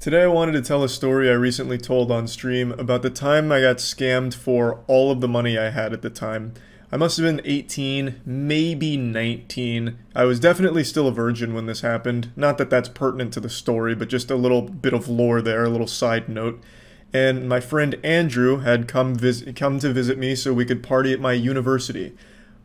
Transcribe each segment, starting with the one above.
Today I wanted to tell a story I recently told on stream about the time I got scammed for all of the money I had at the time. I must have been 18, maybe 19. I was definitely still a virgin when this happened. Not that that's pertinent to the story, but just a little bit of lore there, a little side note. And my friend Andrew had come to visit me so we could party at my university.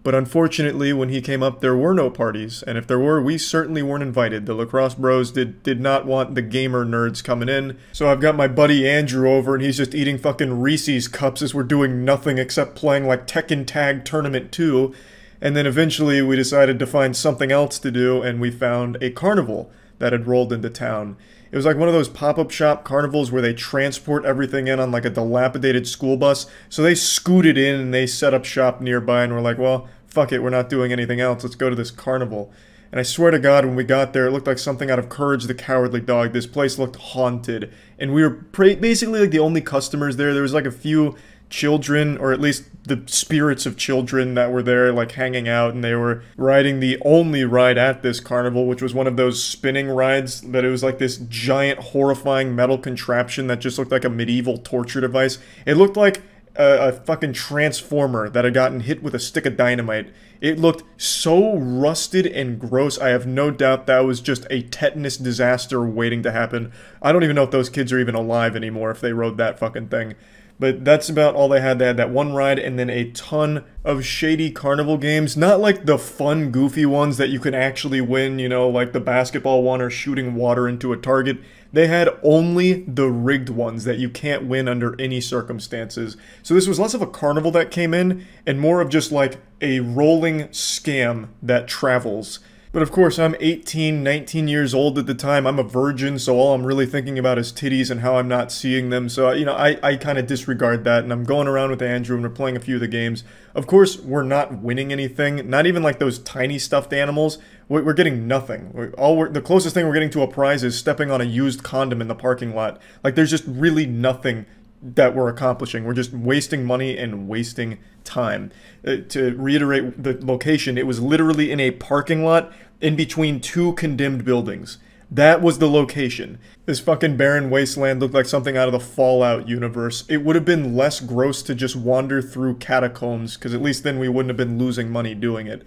But unfortunately, when he came up, there were no parties, and if there were, we certainly weren't invited. The lacrosse bros did not want the gamer nerds coming in. So I've got my buddy Andrew over, and he's just eating fucking Reese's cups as we're doing nothing except playing like Tekken Tag Tournament 2. And then eventually we decided to find something else to do, and we found a carnival that had rolled into town. It was like one of those pop-up shop carnivals where they transport everything in on like a dilapidated school bus. So they scooted in and they set up shop nearby and we're like, well, fuck it, we're not doing anything else. Let's go to this carnival. And I swear to God, when we got there, it looked like something out of Courage the Cowardly Dog. This place looked haunted. And we were basically like the only customers there. There was like a few children, or at least the spirits of children that were there, like hanging out, and they were riding the only ride at this carnival, which was one of those spinning rides that it was like this giant horrifying metal contraption that just looked like a medieval torture device. It looked like a fucking transformer that had gotten hit with a stick of dynamite. It looked so rusted and gross. I have no doubt that was just a tetanus disaster waiting to happen. I don't even know if those kids are even alive anymore if they rode that fucking thing. But that's about all they had. They had that one ride and then a ton of shady carnival games. Not like the fun, goofy ones that you can actually win, you know, like the basketball one or shooting water into a target. They had only the rigged ones that you can't win under any circumstances. So this was less of a carnival that came in and more of just like a rolling scam that travels. But of course, I'm 18, 19 years old at the time. I'm a virgin, so all I'm really thinking about is titties and how I'm not seeing them. So, you know, I kind of disregard that, and I'm going around with Andrew, and we're playing a few of the games. Of course, we're not winning anything, not even like those tiny stuffed animals. We're getting nothing. The closest thing we're getting to a prize is stepping on a used condom in the parking lot. Like, there's just really nothing that we're accomplishing. We're just wasting money and wasting time. To reiterate the location, it was literally in a parking lot in between two condemned buildings. That was the location. This fucking barren wasteland looked like something out of the Fallout universe. It would have been less gross to just wander through catacombs, because at least then we wouldn't have been losing money doing it.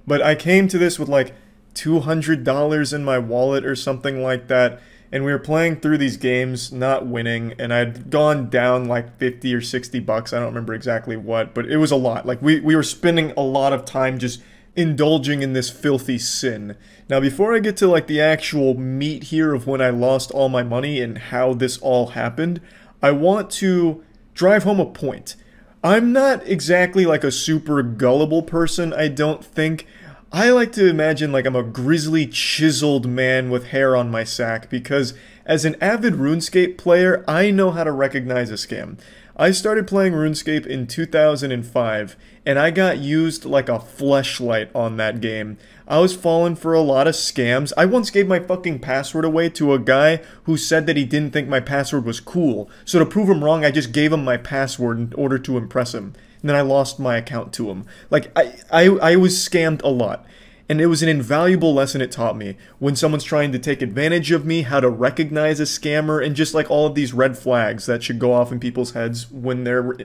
But I came to this with like $200 in my wallet or something like that, and we were playing through these games, not winning, and I'd gone down like 50 or 60 bucks, I don't remember exactly what, but it was a lot. Like, we were spending a lot of time just indulging in this filthy sin. Now, before I get to like the actual meat here of when I lost all my money and how this all happened, I want to drive home a point. I'm not exactly like a super gullible person, I don't think. I like to imagine like I'm a grizzly, chiseled man with hair on my sack, because as an avid RuneScape player, I know how to recognize a scam. I started playing RuneScape in 2005, and I got used like a fleshlight on that game. I was falling for a lot of scams. I once gave my fucking password away to a guy who said that he didn't think my password was cool. So to prove him wrong, I just gave him my password in order to impress him. And then I lost my account to him. Like, I was scammed a lot. And it was an invaluable lesson it taught me. When someone's trying to take advantage of me, how to recognize a scammer, and just like all of these red flags that should go off in people's heads when they're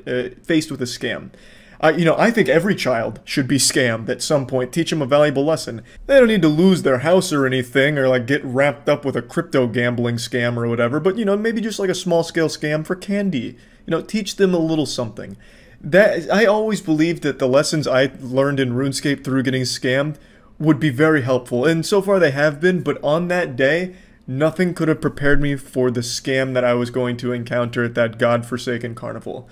faced with a scam. You know, I think every child should be scammed at some point. Teach them a valuable lesson. They don't need to lose their house or anything, or like get wrapped up with a crypto gambling scam or whatever, but you know, maybe just like a small-scale scam for candy. You know, teach them a little something. I always believed that the lessons I learned in RuneScape through getting scammed would be very helpful, and so far they have been, but on that day, nothing could have prepared me for the scam that I was going to encounter at that godforsaken carnival.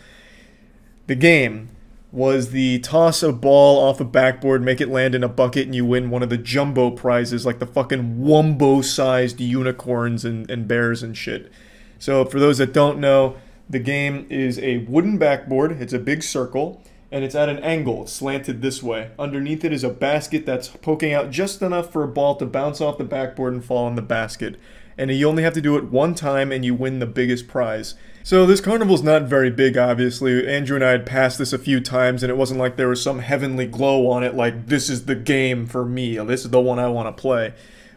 The game was the toss a ball off a backboard, make it land in a bucket, and you win one of the jumbo prizes, like the fucking wumbo-sized unicorns and bears and shit. So for those that don't know, the game is a wooden backboard, it's a big circle, and it's at an angle, slanted this way. Underneath it is a basket that's poking out just enough for a ball to bounce off the backboard and fall in the basket. And you only have to do it one time and you win the biggest prize. So this carnival's not very big, obviously. Andrew and I had passed this a few times and it wasn't like there was some heavenly glow on it like, this is the game for me, or this is the one I want to play.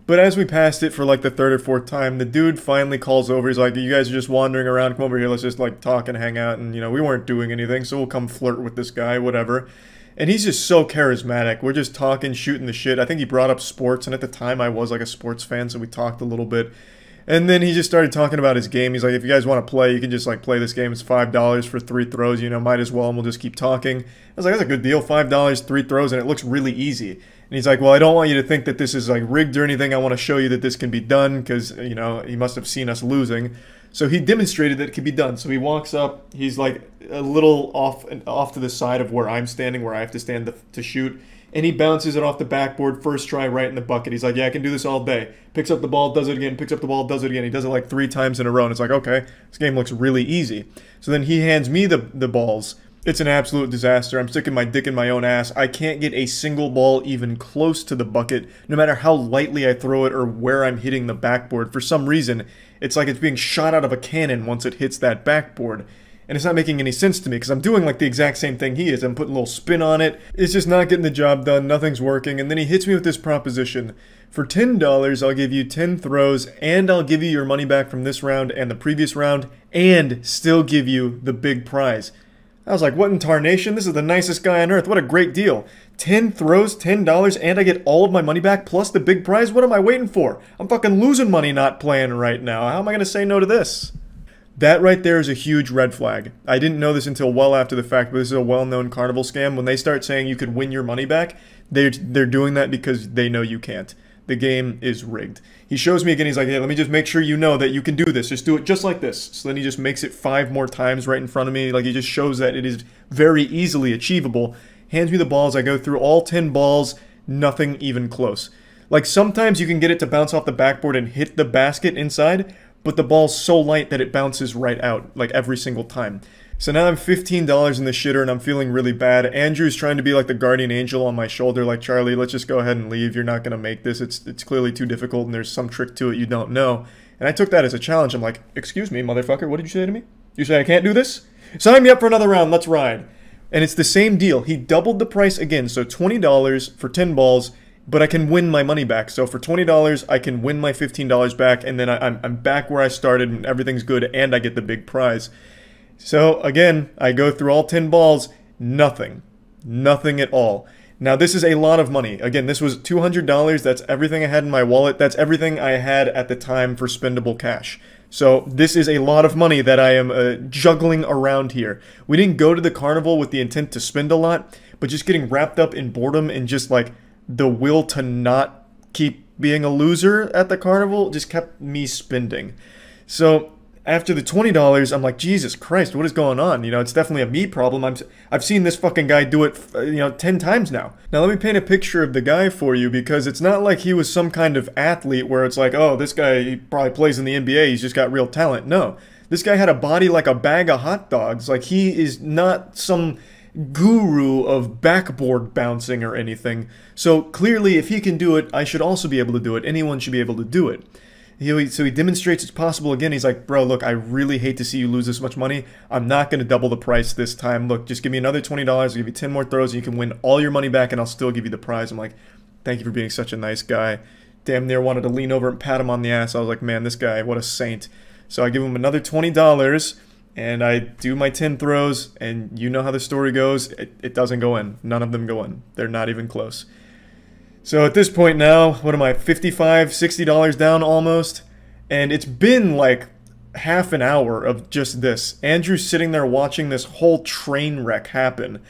But as we passed it for like the third or fourth time, the dude finally calls over. He's like, you guys are just wandering around. Come over here. Let's just like talk and hang out. And, you know, we weren't doing anything, so we'll come flirt with this guy, whatever. And he's just so charismatic. We're just talking, shooting the shit. I think he brought up sports, and at the time I was like a sports fan, so we talked a little bit. And then he just started talking about his game. He's like, if you guys want to play, you can just like play this game. It's $5 for 3 throws, you know, might as well, and we'll just keep talking. I was like, that's a good deal, $5, 3 throws, and it looks really easy. And he's like, well, I don't want you to think that this is like rigged or anything. I want to show you that this can be done because, you know, he must have seen us losing. So he demonstrated that it could be done. So he walks up, he's like a little off to the side of where I'm standing, where I have to stand to shoot. And he bounces it off the backboard, first try, right in the bucket. He's like, yeah, I can do this all day. Picks up the ball, does it again, picks up the ball, does it again. He does it like 3 times in a row. And it's like, okay, this game looks really easy. So then he hands me the balls. It's an absolute disaster. I'm sticking my dick in my own ass. I can't get a single ball even close to the bucket, no matter how lightly I throw it or where I'm hitting the backboard. For some reason, it's like it's being shot out of a cannon once it hits that backboard. And it's not making any sense to me because I'm doing like the exact same thing he is. I'm putting a little spin on it. It's just not getting the job done. Nothing's working. And then he hits me with this proposition. For $10, I'll give you 10 throws and I'll give you your money back from this round and the previous round and still give you the big prize. I was like, what in tarnation? This is the nicest guy on earth. What a great deal. 10 throws, $10, and I get all of my money back plus the big prize? What am I waiting for? I'm fucking losing money not playing right now. How am I going to say no to this? That right there is a huge red flag. I didn't know this until well after the fact, but this is a well-known carnival scam. When they start saying you could win your money back, they're doing that because they know you can't. The game is rigged. He shows me again, he's like, hey, let me just make sure you know that you can do this. Just do it just like this. So then he just makes it 5 more times right in front of me. Like, he just shows that it is very easily achievable. Hands me the balls, I go through all 10 balls, nothing even close. Like, sometimes you can get it to bounce off the backboard and hit the basket inside, but the ball's so light that it bounces right out, like every single time. So now I'm $15 in the shitter and I'm feeling really bad. Andrew's trying to be like the guardian angel on my shoulder, like, Charlie, let's just go ahead and leave. You're not going to make this. It's clearly too difficult and there's some trick to it you don't know. And I took that as a challenge. I'm like, excuse me, motherfucker, what did you say to me? You say I can't do this? Sign me up for another round, let's ride. And it's the same deal. He doubled the price again, so $20 for 10 balls, but I can win my money back. So for $20, I can win my $15 back, and then I'm back where I started, and everything's good, and I get the big prize. So again, I go through all 10 balls, nothing. Nothing at all. Now this is a lot of money. Again, this was $200, that's everything I had in my wallet, that's everything I had at the time for spendable cash. So this is a lot of money that I am juggling around here. We didn't go to the carnival with the intent to spend a lot, but just getting wrapped up in boredom and just like the will to not keep being a loser at the carnival just kept me spending. So after the $20, I'm like, Jesus Christ, what is going on? You know, it's definitely a me problem. I've seen this fucking guy do it, 10 times now. Now let me paint a picture of the guy for you, because it's not like he was some kind of athlete where it's like, oh, this guy, he probably plays in the NBA, he's just got real talent. No, this guy had a body like a bag of hot dogs. Like, he is not some guru of backboard bouncing or anything. So clearly, if he can do it, I should also be able to do it. Anyone should be able to do it. So he demonstrates it's possible again. He's like, bro, look, I really hate to see you lose this much money. I'm not going to double the price this time. Look, just give me another $20. I'll give you 10 more throws and you can win all your money back and I'll still give you the prize. I'm like, thank you for being such a nice guy. Damn near wanted to lean over and pat him on the ass. I was like, man, this guy, what a saint. So I give him another $20 and I do my 10 throws, and you know how the story goes. It doesn't go in. None of them go in. They're not even close. So at this point now, what am I, $55, $60 down almost? And it's been like half an hour of just this. Andrew's sitting there watching this whole train wreck happen.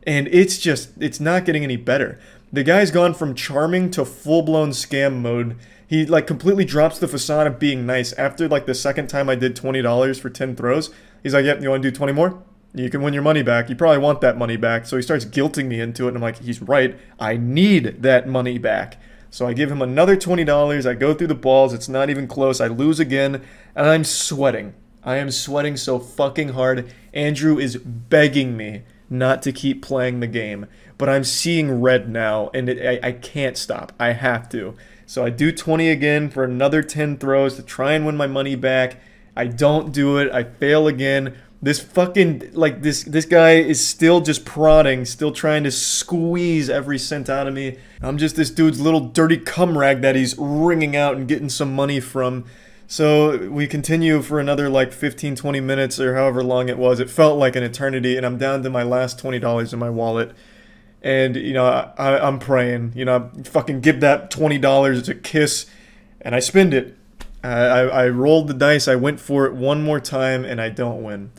And it's not getting any better. The guy's gone from charming to full-blown scam mode. He like completely drops the facade of being nice. After like the second time I did $20 for 10 throws, he's like, yep, you want to do 20 more? You can win your money back. You probably want that money back. So he starts guilting me into it, and I'm like, he's right. I need that money back. So I give him another $20. I go through the balls. It's not even close. I lose again, and I'm sweating. I am sweating so fucking hard. Andrew is begging me not to keep playing the game, but I'm seeing red now, and I can't stop. I have to. So I do 20 again for another 10 throws to try and win my money back. I don't do it. I fail again. This fucking, like, this guy is still just prodding, still trying to squeeze every cent out of me. I'm just this dude's little dirty cum rag that he's wringing out and getting some money from. So we continue for another like 15-20 minutes or however long it was. It felt like an eternity, and I'm down to my last $20 in my wallet. And, you know, I'm praying, you know, fucking give that $20 a kiss, and I spend it. I rolled the dice, I went for it one more time, and I don't win.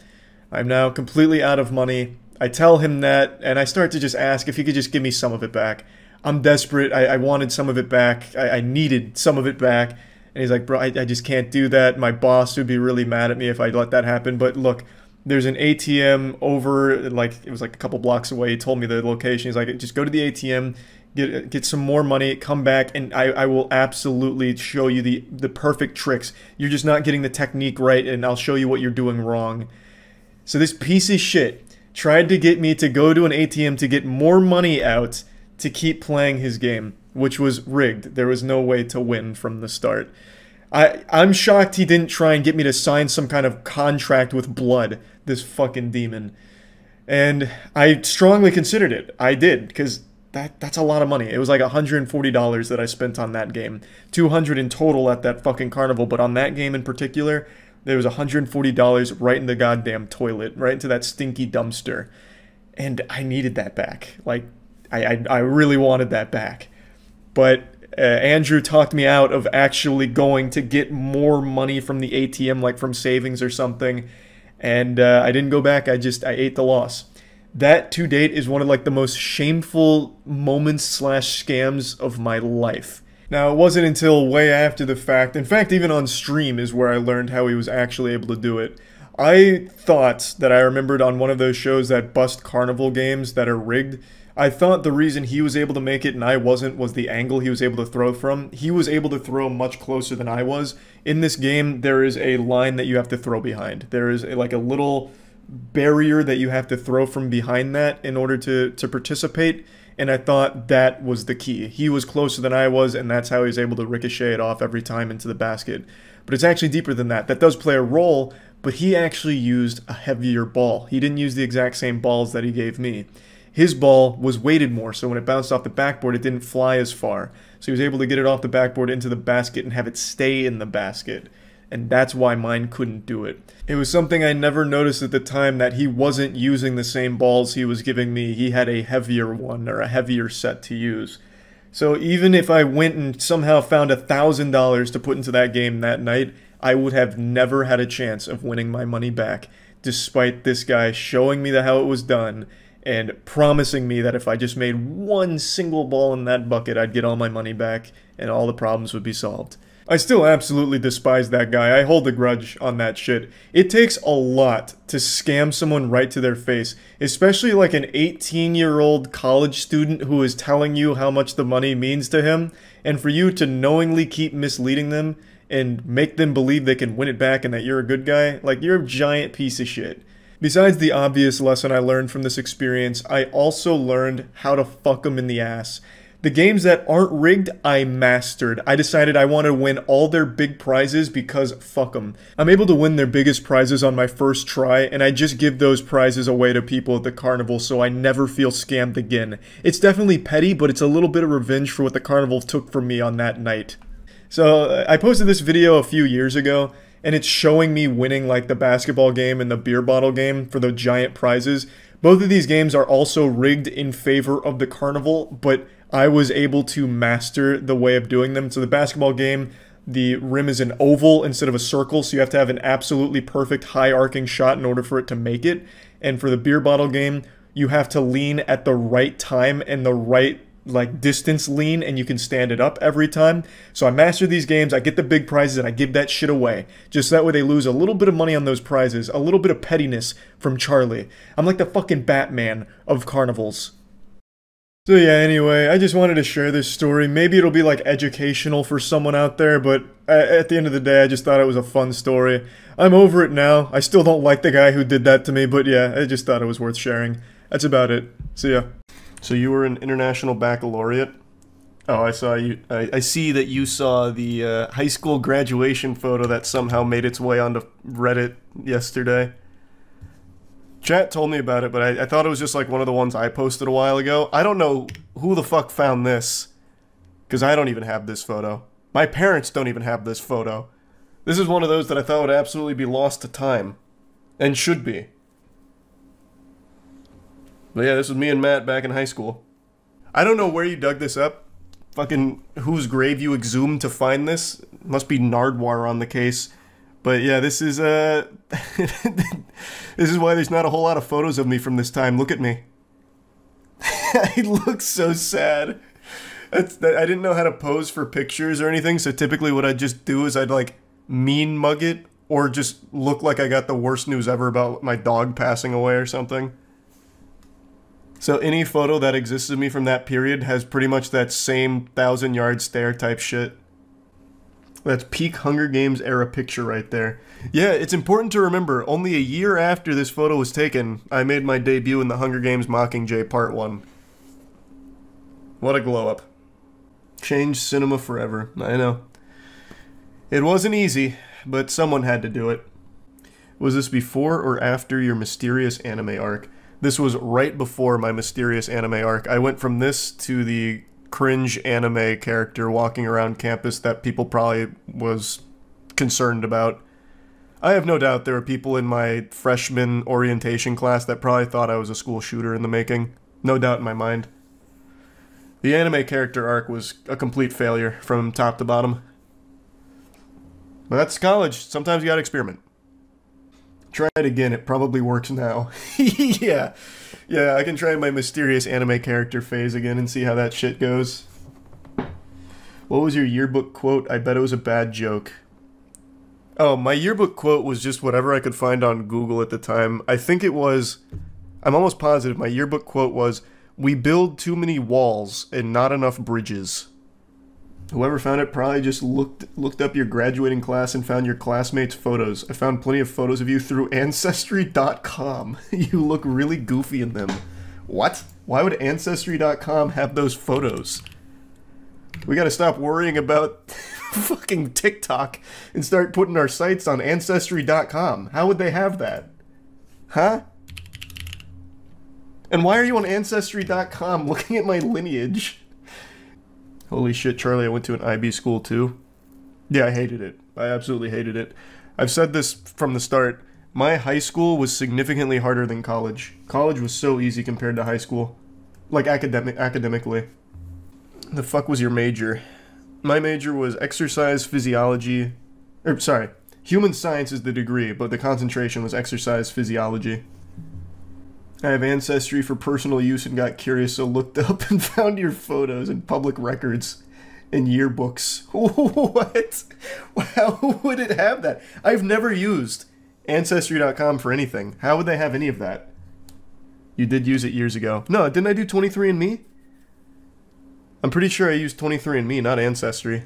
I'm now completely out of money. I tell him that, and I start to just ask if he could just give me some of it back. I'm desperate. I wanted some of it back. I needed some of it back. And he's like, bro, I just can't do that. My boss would be really mad at me if I let that happen. But look, there's an ATM over, like, it was like a couple blocks away. He told me the location. He's like, just go to the ATM, get some more money, come back, and I will absolutely show you the perfect tricks. You're just not getting the technique right, and I'll show you what you're doing wrong. So this piece of shit tried to get me to go to an ATM to get more money out to keep playing his game, which was rigged. There was no way to win from the start. I'm shocked he didn't try and get me to sign some kind of contract with blood, this fucking demon. And I strongly considered it. I did, because that's a lot of money. It was like $140 that I spent on that game. $200 in total at that fucking carnival, but on that game in particular, there was $140 right in the goddamn toilet, right into that stinky dumpster. And I needed that back. Like, I really wanted that back. But Andrew talked me out of actually going to get more money from the ATM, like from savings or something. And I didn't go back. I ate the loss. That, to date, is one of like the most shameful moments / scams of my life. Now, it wasn't until way after the fact, in fact, even on stream is where I learned how he was actually able to do it. I thought that I remembered on one of those shows that bust carnival games that are rigged. I thought the reason he was able to make it and I wasn't was the angle he was able to throw from. He was able to throw much closer than I was. In this game, there is a line that you have to throw behind. There is like a little barrier that you have to throw from behind that in order to participate. And I thought that was the key. He was closer than I was, and that's how he was able to ricochet it off every time into the basket. But it's actually deeper than that. That does play a role, but he actually used a heavier ball. He didn't use the exact same balls that he gave me. His ball was weighted more, so when it bounced off the backboard, it didn't fly as far. So he was able to get it off the backboard into the basket and have it stay in the basket. And that's why mine couldn't do it. It was something I never noticed at the time, that he wasn't using the same balls he was giving me. He had a heavier one, or a heavier set to use. So even if I went and somehow found $1,000 to put into that game that night, I would have never had a chance of winning my money back, despite this guy showing me how it was done and promising me that if I just made one single ball in that bucket, I'd get all my money back and all the problems would be solved. I still absolutely despise that guy. I hold a grudge on that shit. It takes a lot to scam someone right to their face, especially like an 18-year-old college student who is telling you how much the money means to him, and for you to knowingly keep misleading them and make them believe they can win it back and that you're a good guy. Like, you're a giant piece of shit. Besides the obvious lesson I learned from this experience, I also learned how to fuck them in the ass. The games that aren't rigged, I mastered. I decided I want to win all their big prizes because fuck them. I'm able to win their biggest prizes on my first try, and I just give those prizes away to people at the carnival so I never feel scammed again. It's definitely petty, but it's a little bit of revenge for what the carnival took from me on that night. So, I posted this video a few years ago, and it's showing me winning like the basketball game and the beer bottle game for the giant prizes. Both of these games are also rigged in favor of the carnival, but I was able to master the way of doing them. So the basketball game, the rim is an oval instead of a circle, so you have to have an absolutely perfect high arcing shot in order for it to make it. And for the beer bottle game, you have to lean at the right time and the right like distance lean, and you can stand it up every time. So I master these games, I get the big prizes, and I give that shit away. Just that way they lose a little bit of money on those prizes, a little bit of pettiness from Charlie. I'm like the fucking Batman of carnivals. So yeah, anyway, I just wanted to share this story. Maybe it'll be like educational for someone out there, but at the end of the day, I just thought it was a fun story. I'm over it now. I still don't like the guy who did that to me, but yeah, I just thought it was worth sharing. That's about it. See ya. So you were an international baccalaureate? Oh, I saw you. I see that you saw the high school graduation photo that somehow made its way onto Reddit yesterday. Chat told me about it, but I thought it was just like one of the ones I posted a while ago. I don't know who the fuck found this, because I don't even have this photo. My parents don't even have this photo. This is one of those that I thought would absolutely be lost to time. And should be. But yeah, this was me and Matt back in high school. I don't know where you dug this up. Fucking whose grave you exhumed to find this. Must be Nardwar on the case. But yeah, this is this is why there's not a whole lot of photos of me from this time. Look at me. I look so sad. I didn't know how to pose for pictures or anything, so typically what I'd just do is I'd like mean mug it or just look like I got the worst news ever about my dog passing away or something. So any photo that exists of me from that period has pretty much that same 1,000-yard stare type shit. That's peak Hunger Games era picture right there. Yeah, it's important to remember, only a year after this photo was taken, I made my debut in the Hunger Games Mockingjay Part 1. What a glow up. Changed cinema forever, I know. It wasn't easy, but someone had to do it. Was this before or after your mysterious anime arc? This was right before my mysterious anime arc. I went from this to the cringe anime character walking around campus that people probably was concerned about. I have no doubt there were people in my freshman orientation class that probably thought I was a school shooter in the making. No doubt in my mind. The anime character arc was a complete failure from top to bottom. But that's college. Sometimes you gotta experiment. Try it again, it probably works now. Yeah, I can try my mysterious anime character phase again and see how that shit goes. What was your yearbook quote? I bet it was a bad joke. Oh, my yearbook quote was just whatever I could find on Google at the time. I think it was, I'm almost positive, my yearbook quote was, "We build too many walls and not enough bridges." Whoever found it probably just looked up your graduating class and found your classmates' photos. I found plenty of photos of you through Ancestry.com. You look really goofy in them. What? Why would Ancestry.com have those photos? We gotta stop worrying about fucking TikTok and start putting our sites on Ancestry.com. How would they have that? Huh? And why are you on Ancestry.com looking at my lineage? Holy shit, Charlie, I went to an IB school too. Yeah, I hated it. I absolutely hated it. I've said this from the start. My high school was significantly harder than college. College was so easy compared to high school. Like, academically. The fuck was your major? My major was exercise physiology. Sorry, human science is the degree, but the concentration was exercise physiology. I have Ancestry for personal use and got curious, so looked up and found your photos in public records and yearbooks. What? How would it have that? I've never used Ancestry.com for anything. How would they have any of that? You did use it years ago. No, didn't I do 23andMe? I'm pretty sure I used 23andMe, not Ancestry.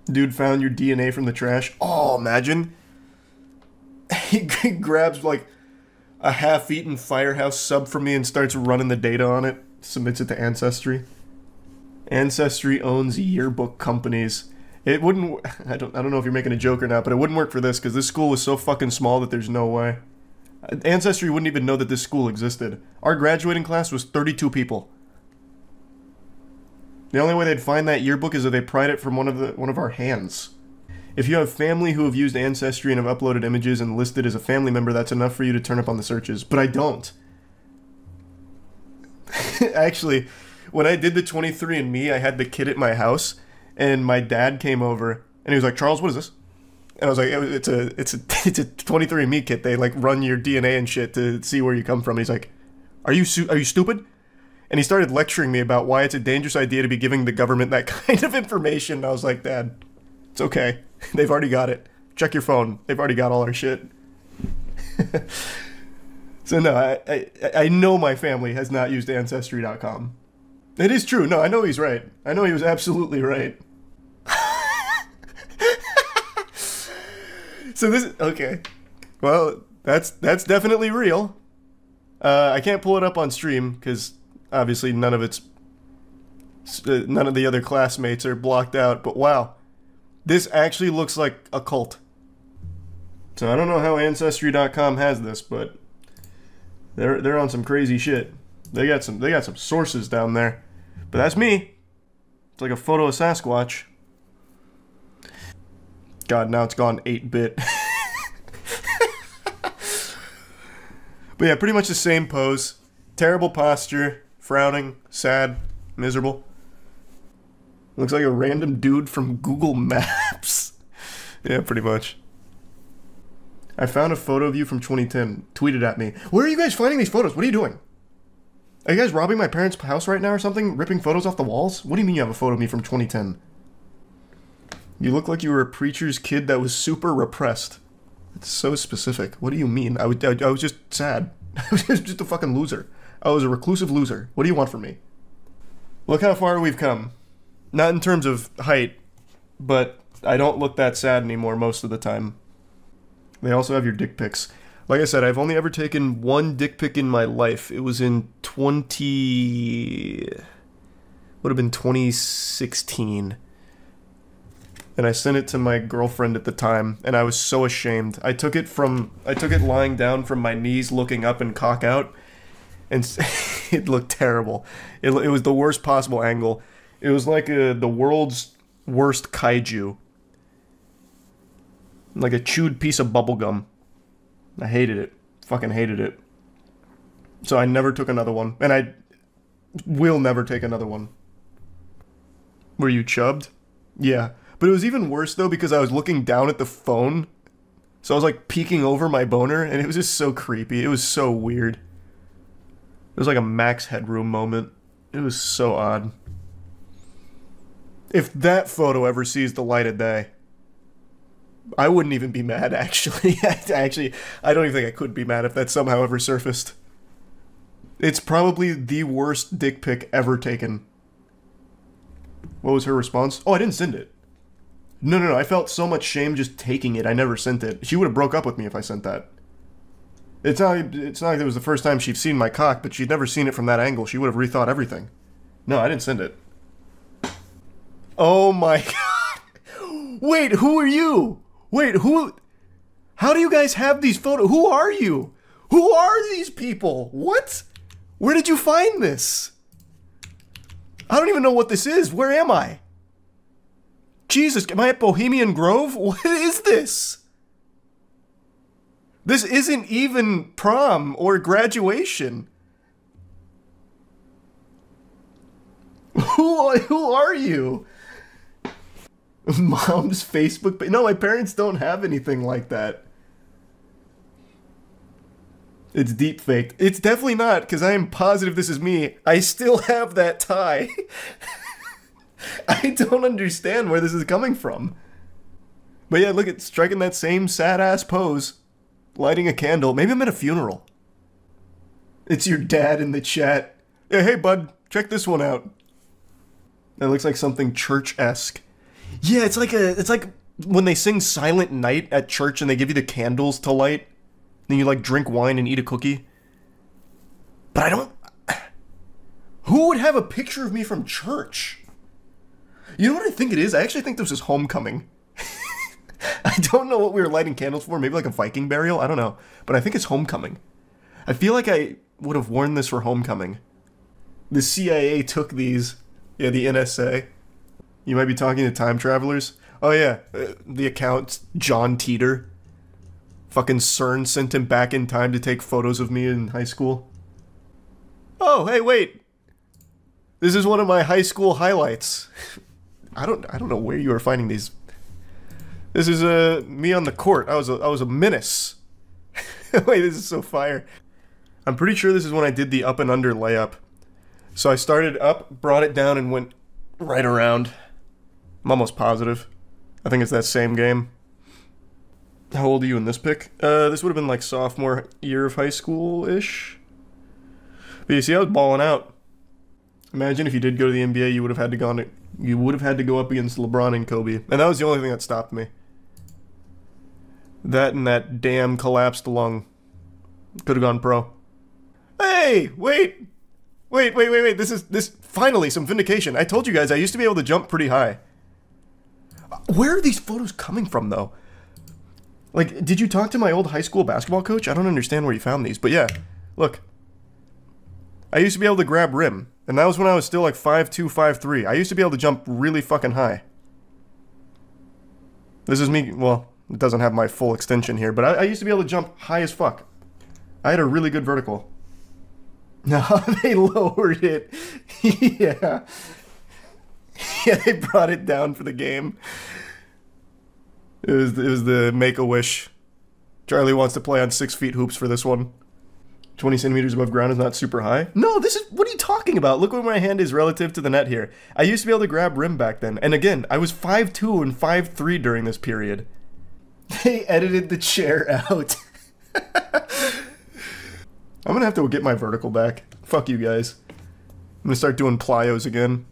Dude found your DNA from the trash. Oh, imagine. He grabs, like, a half-eaten Firehouse sub from me and starts running the data on it. Submits it to Ancestry. Ancestry owns yearbook companies. It wouldn't... I don't know if you're making a joke or not, but it wouldn't work for this, because this school was so fucking small that there's no way. Ancestry wouldn't even know that this school existed. Our graduating class was 32 people. The only way they'd find that yearbook is if they pried it from one of our hands. If you have family who have used Ancestry and have uploaded images and listed as a family member, that's enough for you to turn up on the searches. But I don't. Actually, when I did the 23andMe, I had the kit at my house, and my dad came over, and he was like, "Charles, what is this?" And I was like, it's a 23andMe kit. They, like, run your DNA and shit to see where you come from. And he's like, are you stupid? And he started lecturing me about why it's a dangerous idea to be giving the government that kind of information. And I was like, Dad, it's okay. They've already got it. Check your phone. They've already got all our shit. So no, I know my family has not used Ancestry.com. It is true. No, I know he's right. I know he was absolutely right. So this... Okay. Well, that's definitely real. I can't pull it up on stream, because obviously none of the other classmates are blocked out, but wow. This actually looks like a cult. So I don't know how Ancestry.com has this, but They're on some crazy shit. They got some sources down there. But that's me. It's like a photo of Sasquatch. God, now it's gone 8-bit. But yeah, pretty much the same pose. Terrible posture, frowning, sad, miserable. Looks like a random dude from Google Maps. Yeah, pretty much. I found a photo of you from 2010. Tweeted at me. Where are you guys finding these photos? What are you doing? Are you guys robbing my parents' house right now or something? Ripping photos off the walls? What do you mean you have a photo of me from 2010? You look like you were a preacher's kid that was super repressed. It's so specific. What do you mean? I was just sad. I was just a fucking loser. I was a reclusive loser. What do you want from me? Look how far we've come. Not in terms of height, but I don't look that sad anymore most of the time. They also have your dick pics. Like I said, I've only ever taken one dick pic in my life. It was in would have been 2016. And I sent it to my girlfriend at the time, and I was so ashamed. I took it lying down from my knees, looking up and cock out, and it looked terrible. It was the worst possible angle. It was like the world's worst kaiju. Like a chewed piece of bubblegum. I hated it. Fucking hated it. So I never took another one, and I will never take another one. Were you chubbed? Yeah. But it was even worse, though, because I was looking down at the phone. So I was, like, peeking over my boner, and it was just so creepy. It was so weird. It was like a Max Headroom moment. It was so odd. If that photo ever sees the light of day, I wouldn't even be mad, actually. Actually, I don't even think I could be mad if that somehow ever surfaced. It's probably the worst dick pic ever taken. What was her response? Oh, I didn't send it. No, I felt so much shame just taking it. I never sent it. She would have broke up with me if I sent that. It's not like it was the first time she'd seen my cock, but she'd never seen it from that angle. She would have rethought everything. No, I didn't send it. Oh my god. Wait, who are you? Wait, who? How do you guys have these photos? Who are you? Who are these people? What? Where did you find this? I don't even know what this is. Where am I? Jesus, am I at Bohemian Grove? What is this? This isn't even prom or graduation. Who are you? Mom's Facebook page? No, my parents don't have anything like that. It's deep faked. It's definitely not, because I am positive this is me. I still have that tie. I don't understand where this is coming from. But yeah, look at striking that same sad-ass pose. Lighting a candle. Maybe I'm at a funeral. It's your dad in the chat. Yeah, hey bud, check this one out. That looks like something church-esque. Yeah, it's like when they sing Silent Night at church and they give you the candles to light. Then you like drink wine and eat a cookie. But I don't... Who would have a picture of me from church? You know what I think it is? I actually think this is homecoming. I don't know what we were lighting candles for. Maybe like a Viking burial? I don't know. But I think it's homecoming. I feel like I would have worn this for homecoming. The CIA took these. Yeah, the NSA. You might be talking to time travelers. Oh yeah, the account, John Teeter. Fucking CERN sent him back in time to take photos of me in high school. Oh, hey, wait. This is one of my high school highlights. I don't know where you are finding these. This is me on the court. I was a menace. Wait, this is so fire. I'm pretty sure this is when I did the up and under layup. So I started up, brought it down, and went right around. I'm almost positive. I think it's that same game. How old are you in this pic? This would have been like sophomore year of high school-ish. But you see, I was balling out. Imagine if you did go to the NBA, you would have had to go up against LeBron and Kobe. And that was the only thing that stopped me. That and that damn collapsed lung. Could have gone pro. Hey, wait. This finally some vindication. I told you guys I used to be able to jump pretty high. Where are these photos coming from though? Like, did you talk to my old high school basketball coach? I don't understand where you found these, but yeah. Look. I used to be able to grab rim, and that was when I was still like 5'2", 5'3". I used to be able to jump really fucking high. This is me, well, it doesn't have my full extension here, but I used to be able to jump high as fuck. I had a really good vertical. No, they lowered it. Yeah. Yeah, they brought it down for the game. It was the Make-A-Wish. Charlie wants to play on 6 feet hoops for this one. 20 centimeters above ground is not super high. No, this is, what are you talking about? Look where my hand is relative to the net here. I used to be able to grab rim back then. And again, I was 5'2" and 5'3" during this period. They edited the chair out. I'm gonna have to get my vertical back. Fuck you guys. I'm gonna start doing plyos again.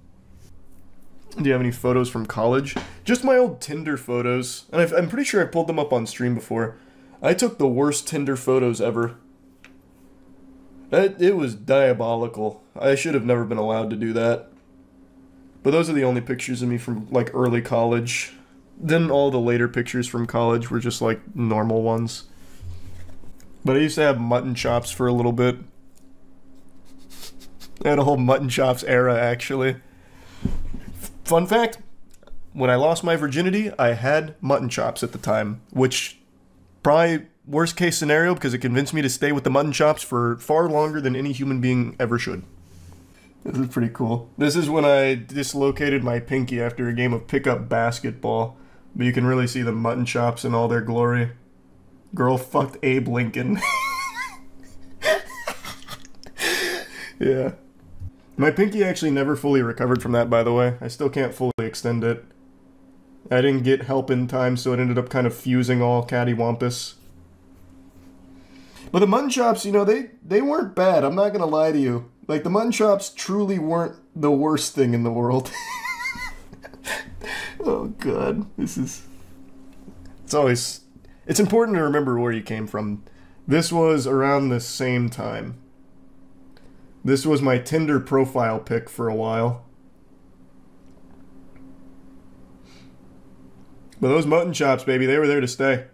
Do you have any photos from college? Just my old Tinder photos. And I'm pretty sure I pulled them up on stream before. I took the worst Tinder photos ever. It was diabolical. I should have never been allowed to do that. But those are the only pictures of me from, like, early college. Then all the later pictures from college were just, like, normal ones. But I used to have mutton chops for a little bit. I had a whole mutton chops era, actually. Fun fact, when I lost my virginity, I had mutton chops at the time, which probably worst case scenario because it convinced me to stay with the mutton chops for far longer than any human being ever should. This is pretty cool. This is when I dislocated my pinky after a game of pickup basketball, but you can really see the mutton chops in all their glory. Girl fucked Abe Lincoln. Yeah. My pinky actually never fully recovered from that, by the way. I still can't fully extend it. I didn't get help in time, so it ended up kind of fusing all cattywampus. But the mutton chops, you know, they weren't bad. I'm not gonna lie to you. Like, the mutton chops truly weren't the worst thing in the world. Oh, God. This is... It's important to remember where you came from. This was around the same time. This was my Tinder profile pic for a while. But those mutton chops, baby, they were there to stay.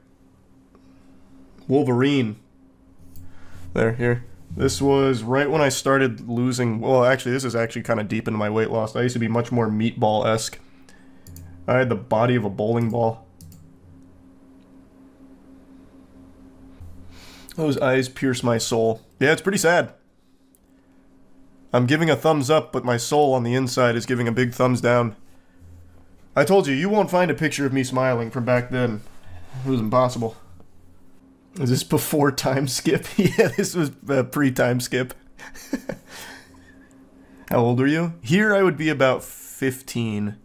Wolverine. There, here. This was right when I started losing... Well, actually, this is actually kind of deep into my weight loss. I used to be much more meatball-esque. I had the body of a bowling ball. Those eyes pierce my soul. Yeah, it's pretty sad. I'm giving a thumbs up, but my soul on the inside is giving a big thumbs down. I told you, you won't find a picture of me smiling from back then. It was impossible. Is this before time skip? Yeah, this was pre-time skip. How old are you? Here I would be about 15.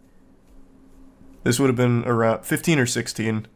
This would have been around 15 or 16.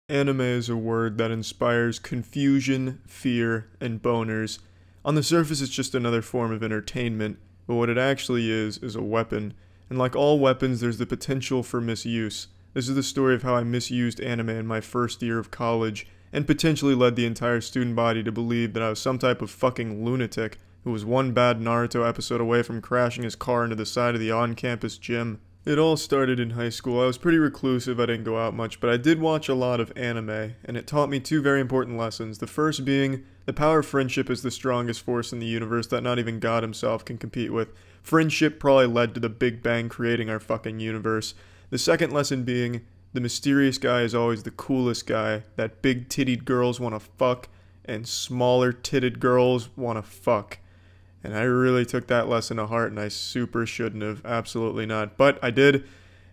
Anime is a word that inspires confusion, fear, and boners. On the surface, it's just another form of entertainment, but what it actually is a weapon. And like all weapons, there's the potential for misuse. This is the story of how I misused anime in my first year of college, and potentially led the entire student body to believe that I was some type of fucking lunatic who was one bad Naruto episode away from crashing his car into the side of the on-campus gym. It all started in high school. I was pretty reclusive, I didn't go out much, but I did watch a lot of anime, and it taught me two very important lessons. The first being, the power of friendship is the strongest force in the universe that not even God himself can compete with. Friendship probably led to the Big Bang creating our fucking universe. The second lesson being, the mysterious guy is always the coolest guy that big-titted girls want to fuck, and smaller-titted girls want to fuck. And I really took that lesson to heart, and I super shouldn't have. Absolutely not. But I did.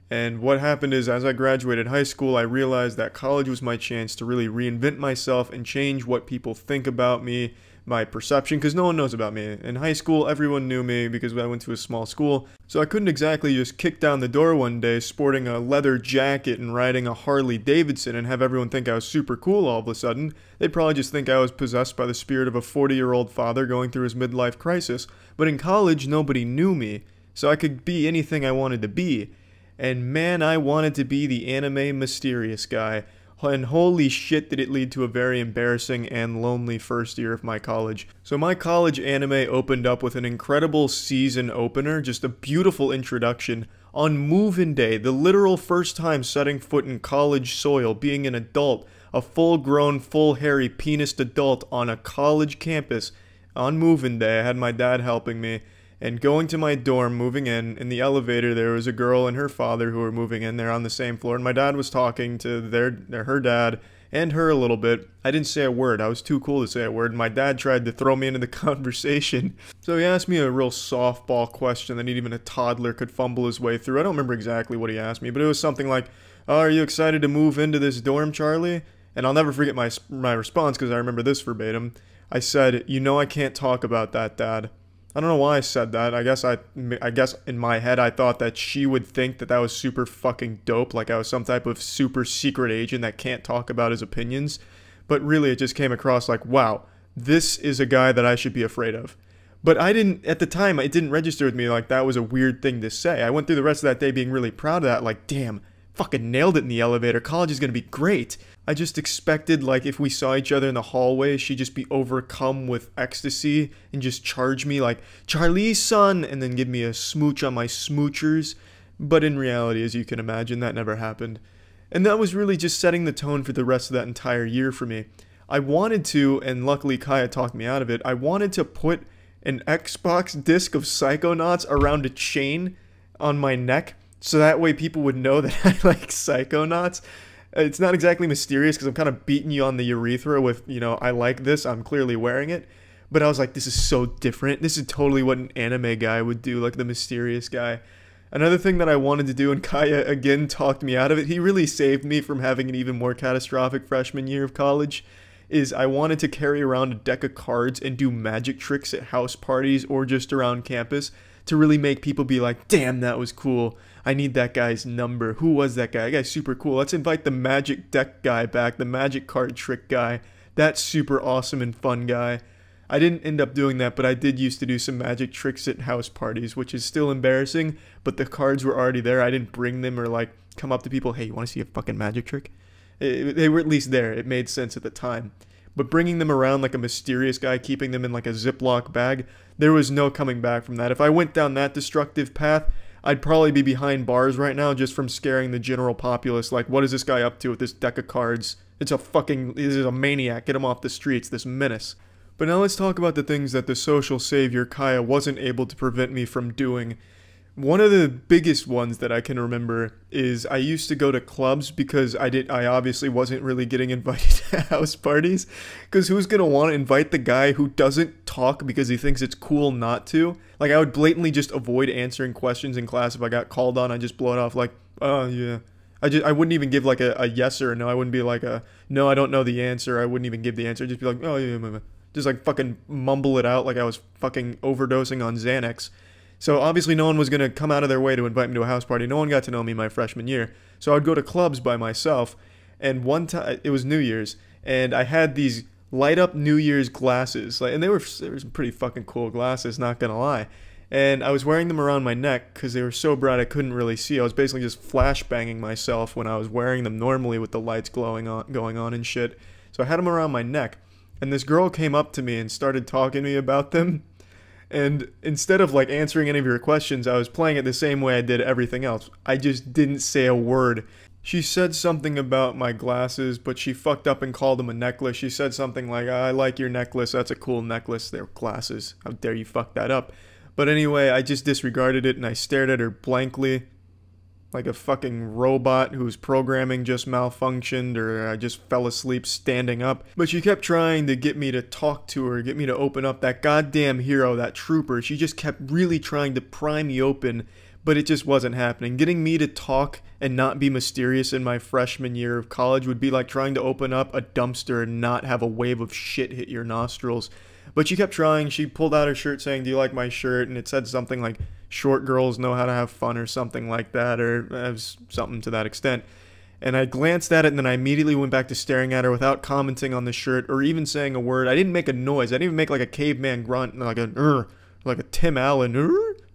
And what happened is, as I graduated high school, I realized that college was my chance to really reinvent myself and change what people think about me, my perception, because no one knows about me. In high school, everyone knew me because I went to a small school, so I couldn't exactly just kick down the door one day sporting a leather jacket and riding a Harley Davidson and have everyone think I was super cool all of a sudden. They'd probably just think I was possessed by the spirit of a 40-year-old father going through his midlife crisis. But in college, nobody knew me, so I could be anything I wanted to be. And man, I wanted to be the anime mysterious guy. And holy shit did it lead to a very embarrassing and lonely first year of my college. So my college anime opened up with an incredible season opener, just a beautiful introduction. On move-in day, the literal first time setting foot in college soil, being an adult, a full-grown, full-hairy, penised adult on a college campus, on moving day. I had my dad helping me. And going to my dorm, moving in the elevator, there was a girl and her father who were moving in there on the same floor. And my dad was talking to her dad and her a little bit. I didn't say a word. I was too cool to say a word. My dad tried to throw me into the conversation. So he asked me a real softball question that even a toddler could fumble his way through. I don't remember exactly what he asked me, but it was something like, "Oh, are you excited to move into this dorm, Charlie?" And I'll never forget my response because I remember this verbatim. I said, "You know I can't talk about that, Dad." I don't know why I said that. I guess in my head I thought that she would think that was super fucking dope, like I was some type of super secret agent that can't talk about his opinions. But really it just came across like, wow, this is a guy that I should be afraid of. But at the time, it didn't register with me like that was a weird thing to say. I went through the rest of that day being really proud of that, like, damn, fucking nailed it in the elevator. College is gonna be great. I just expected, like, if we saw each other in the hallway, she'd just be overcome with ecstasy and just charge me like, "Charlie's son," and then give me a smooch on my smoochers. But in reality, as you can imagine, that never happened. And that was really just setting the tone for the rest of that entire year for me. I wanted to, and luckily Kaya talked me out of it, I wanted to put an Xbox disc of Psychonauts around a chain on my neck, so that way people would know that I like Psychonauts. It's not exactly mysterious because I'm kind of beating you on the urethra with, I like this, I'm clearly wearing it. But I was like, this is so different. This is totally what an anime guy would do, like the mysterious guy. Another thing that I wanted to do, and Kaya again talked me out of it, he really saved me from having an even more catastrophic freshman year of college, is I wanted to carry around a deck of cards and do magic tricks at house parties or just around campus to really make people be like, damn, that was cool. I need that guy's number. Who was that guy? That guy's super cool. Let's invite the magic deck guy back, the magic card trick guy. That super awesome and fun guy. I didn't end up doing that, but I did used to do some magic tricks at house parties, which is still embarrassing, but the cards were already there. I didn't bring them or like come up to people, "Hey, you want to see a fucking magic trick?" They were at least there. It made sense at the time. But bringing them around like a mysterious guy, keeping them in like a Ziploc bag, there was no coming back from that. If I went down that destructive path, I'd probably be behind bars right now just from scaring the general populace. Like, what is this guy up to with this deck of cards? This is a maniac. Get him off the streets, this menace. But now let's talk about the things that the social savior Kaya wasn't able to prevent me from doing. One of the biggest ones that I can remember is I used to go to clubs because I obviously wasn't really getting invited to house parties. Because who's going to want to invite the guy who doesn't talk because he thinks it's cool not to? Like, I would blatantly just avoid answering questions in class. If I got called on, I'd just blow it off like, "Oh, yeah." I wouldn't even give like a yes or a no. I wouldn't be like "No, I don't know the answer." I wouldn't even give the answer. I'd just be like, "Oh, yeah." Just like fucking mumble it out like I was fucking overdosing on Xanax. So obviously no one was going to come out of their way to invite me to a house party. No one got to know me my freshman year. So I'd go to clubs by myself. And one time, it was New Year's, and I had these light up New Year's glasses. And they were some pretty fucking cool glasses, not going to lie. And I was wearing them around my neck because they were so bright I couldn't really see. I was basically just flashbanging myself when I was wearing them normally with the lights going on and shit. So I had them around my neck. And this girl came up to me and started talking to me about them. And instead of like answering any of your questions, I was playing it the same way I did everything else. I just didn't say a word. She said something about my glasses, but she fucked up and called them a necklace. She said something like, "I like your necklace. That's a cool necklace." They're glasses. How dare you fuck that up? But anyway, I just disregarded it and I stared at her blankly. Like a fucking robot whose programming just malfunctioned, or I just fell asleep standing up. But she kept trying to get me to talk to her, get me to open up. That goddamn hero, that trooper, she just kept really trying to pry me open, but it just wasn't happening. Getting me to talk and not be mysterious in my freshman year of college would be like trying to open up a dumpster and not have a wave of shit hit your nostrils. But she kept trying. She pulled out her shirt saying, "Do you like my shirt?" And it said something like, "Short girls know how to have fun," or something like that, or something to that extent. And I glanced at it, and then I immediately went back to staring at her without commenting on the shirt or even saying a word. I didn't make a noise. I didn't even make like a caveman grunt, like a Tim Allen.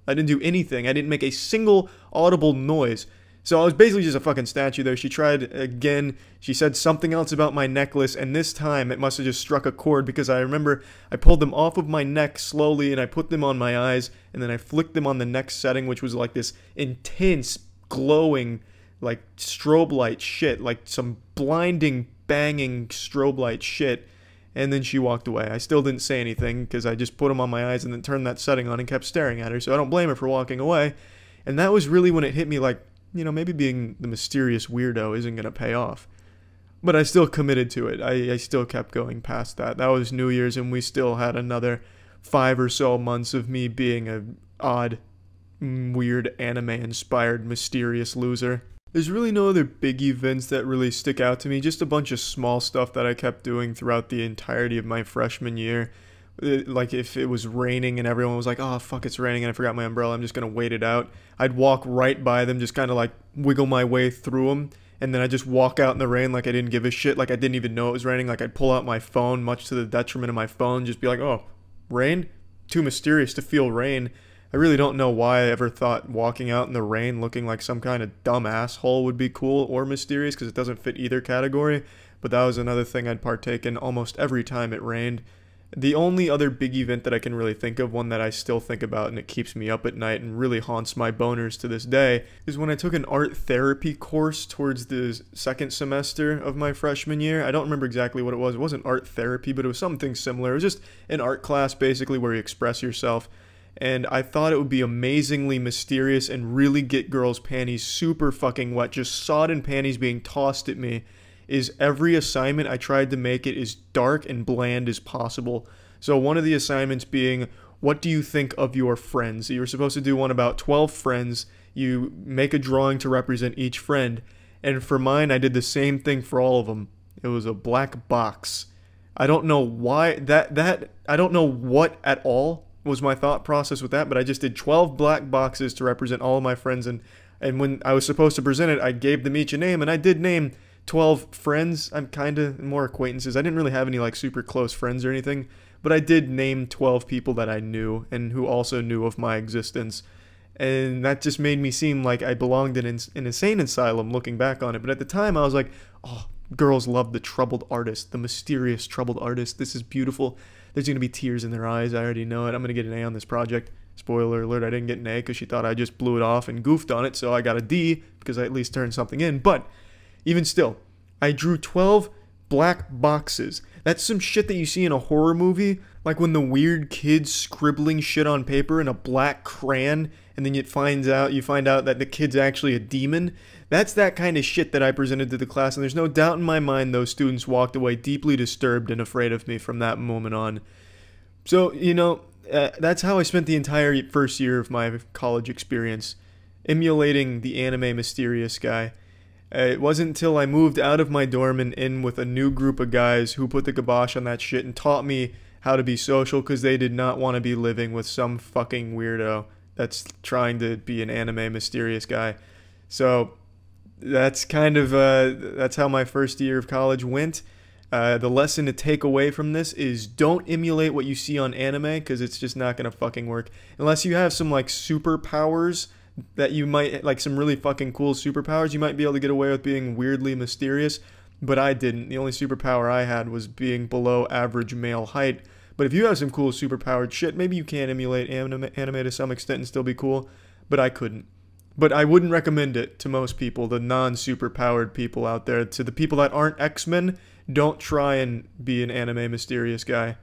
I didn't do anything. I didn't make a single audible noise. So I was basically just a fucking statue there. She tried again. She said something else about my necklace, and this time it must have just struck a chord because I remember I pulled them off of my neck slowly and I put them on my eyes, and then I flicked them on the next setting, which was like this intense, glowing, like strobe light shit, like some blinding, banging strobe light shit. And then she walked away. I still didn't say anything because I just put them on my eyes and then turned that setting on and kept staring at her. So I don't blame her for walking away. And that was really when it hit me like, you know, maybe being the mysterious weirdo isn't going to pay off. But I still committed to it. I still kept going past that. That was New Year's, and we still had another 5 or so months of me being a odd, weird, anime-inspired, mysterious loser. There's really no other big events that really stick out to me, just a bunch of small stuff that I kept doing throughout the entirety of my freshman year. Like if it was raining and everyone was like, oh fuck, it's raining and I forgot my umbrella, I'm just gonna wait it out. I'd walk right by them, just kind of like wiggle my way through them, and then I'd just walk out in the rain like I didn't give a shit, like I didn't even know it was raining. Like I'd pull out my phone, much to the detriment of my phone, just be like, oh, rain? Too mysterious to feel rain. I really don't know why I ever thought walking out in the rain looking like some kind of dumb asshole would be cool or mysterious, because it doesn't fit either category, but that was another thing I'd partake in almost every time it rained. The only other big event that I can really think of, one that I still think about and it keeps me up at night and really haunts my boners to this day, is when I took an art therapy course towards the second semester of my freshman year. I don't remember exactly what it was. It wasn't art therapy, but it was something similar. It was just an art class basically where you express yourself. And I thought it would be amazingly mysterious and really get girls' panties super fucking wet, just sodden panties being tossed at me. Is every assignment I tried to make it as dark and bland as possible. So one of the assignments being, what do you think of your friends? You were supposed to do one about 12 friends. You make a drawing to represent each friend. And for mine, I did the same thing for all of them. It was a black box. I don't know why I don't know what at all was my thought process with that, but I just did 12 black boxes to represent all of my friends, and when I was supposed to present it, I gave them each a name, and I did name 12 friends. I'm kind of more acquaintances. I didn't really have any like super close friends or anything, but I did name 12 people that I knew and who also knew of my existence. And that just made me seem like I belonged in an insane asylum looking back on it. But at the time I was like, oh, girls love the troubled artist, the mysterious troubled artist. This is beautiful. There's going to be tears in their eyes. I already know it. I'm going to get an A on this project. Spoiler alert, I didn't get an A because she thought I just blew it off and goofed on it. So I got a D because I at least turned something in. But even still, I drew 12 black boxes. That's some shit that you see in a horror movie, like when the weird kid's scribbling shit on paper in a black crayon, and then you find out that the kid's actually a demon. That's that kind of shit that I presented to the class, and there's no doubt in my mind those students walked away deeply disturbed and afraid of me from that moment on. So, you know, that's how I spent the entire first year of my college experience, emulating the anime mysterious guy. It wasn't until I moved out of my dorm and in with a new group of guys who put the kibosh on that shit and taught me how to be social, because they did not want to be living with some fucking weirdo that's trying to be an anime mysterious guy. So that's kind of that's how my first year of college went. The lesson to take away from this is don't emulate what you see on anime, because it's just not gonna fucking work unless you have some like superpowers that you might like, some really fucking cool superpowers. You might be able to get away with being weirdly mysterious, but I didn't. The only superpower I had was being below average male height. But if you have some cool superpowered shit, maybe you can emulate anime to some extent and still be cool, but I couldn't. But I wouldn't recommend it to most people, the non-superpowered people out there. To the people that aren't X-Men, don't try and be an anime mysterious guy.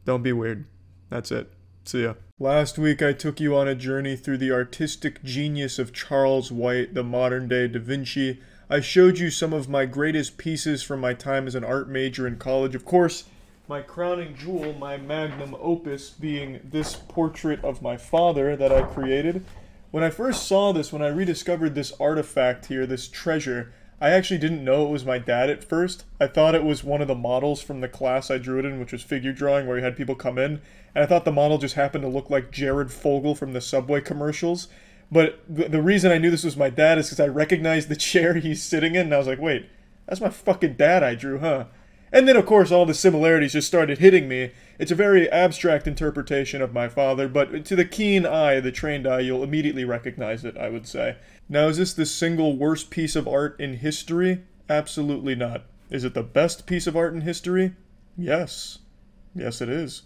Don't be weird. That's it. See ya. Last week I took you on a journey through the artistic genius of Charles White, the modern-day Da Vinci. I showed you some of my greatest pieces from my time as an art major in college. Of course, my crowning jewel, my magnum opus, being this portrait of my father that I created. When I first saw this, when I rediscovered this artifact here, this treasure, I actually didn't know it was my dad at first. I thought it was one of the models from the class I drew it in, which was figure drawing, where you had people come in, and I thought the model just happened to look like Jared Fogle from the Subway commercials. But the reason I knew this was my dad is because I recognized the chair he's sitting in, and I was like, wait, that's my fucking dad I drew, huh? And then, of course, all the similarities just started hitting me. It's a very abstract interpretation of my father, but to the keen eye, the trained eye, you'll immediately recognize it, I would say. Now, is this the single worst piece of art in history? Absolutely not. Is it the best piece of art in history? Yes. Yes, it is.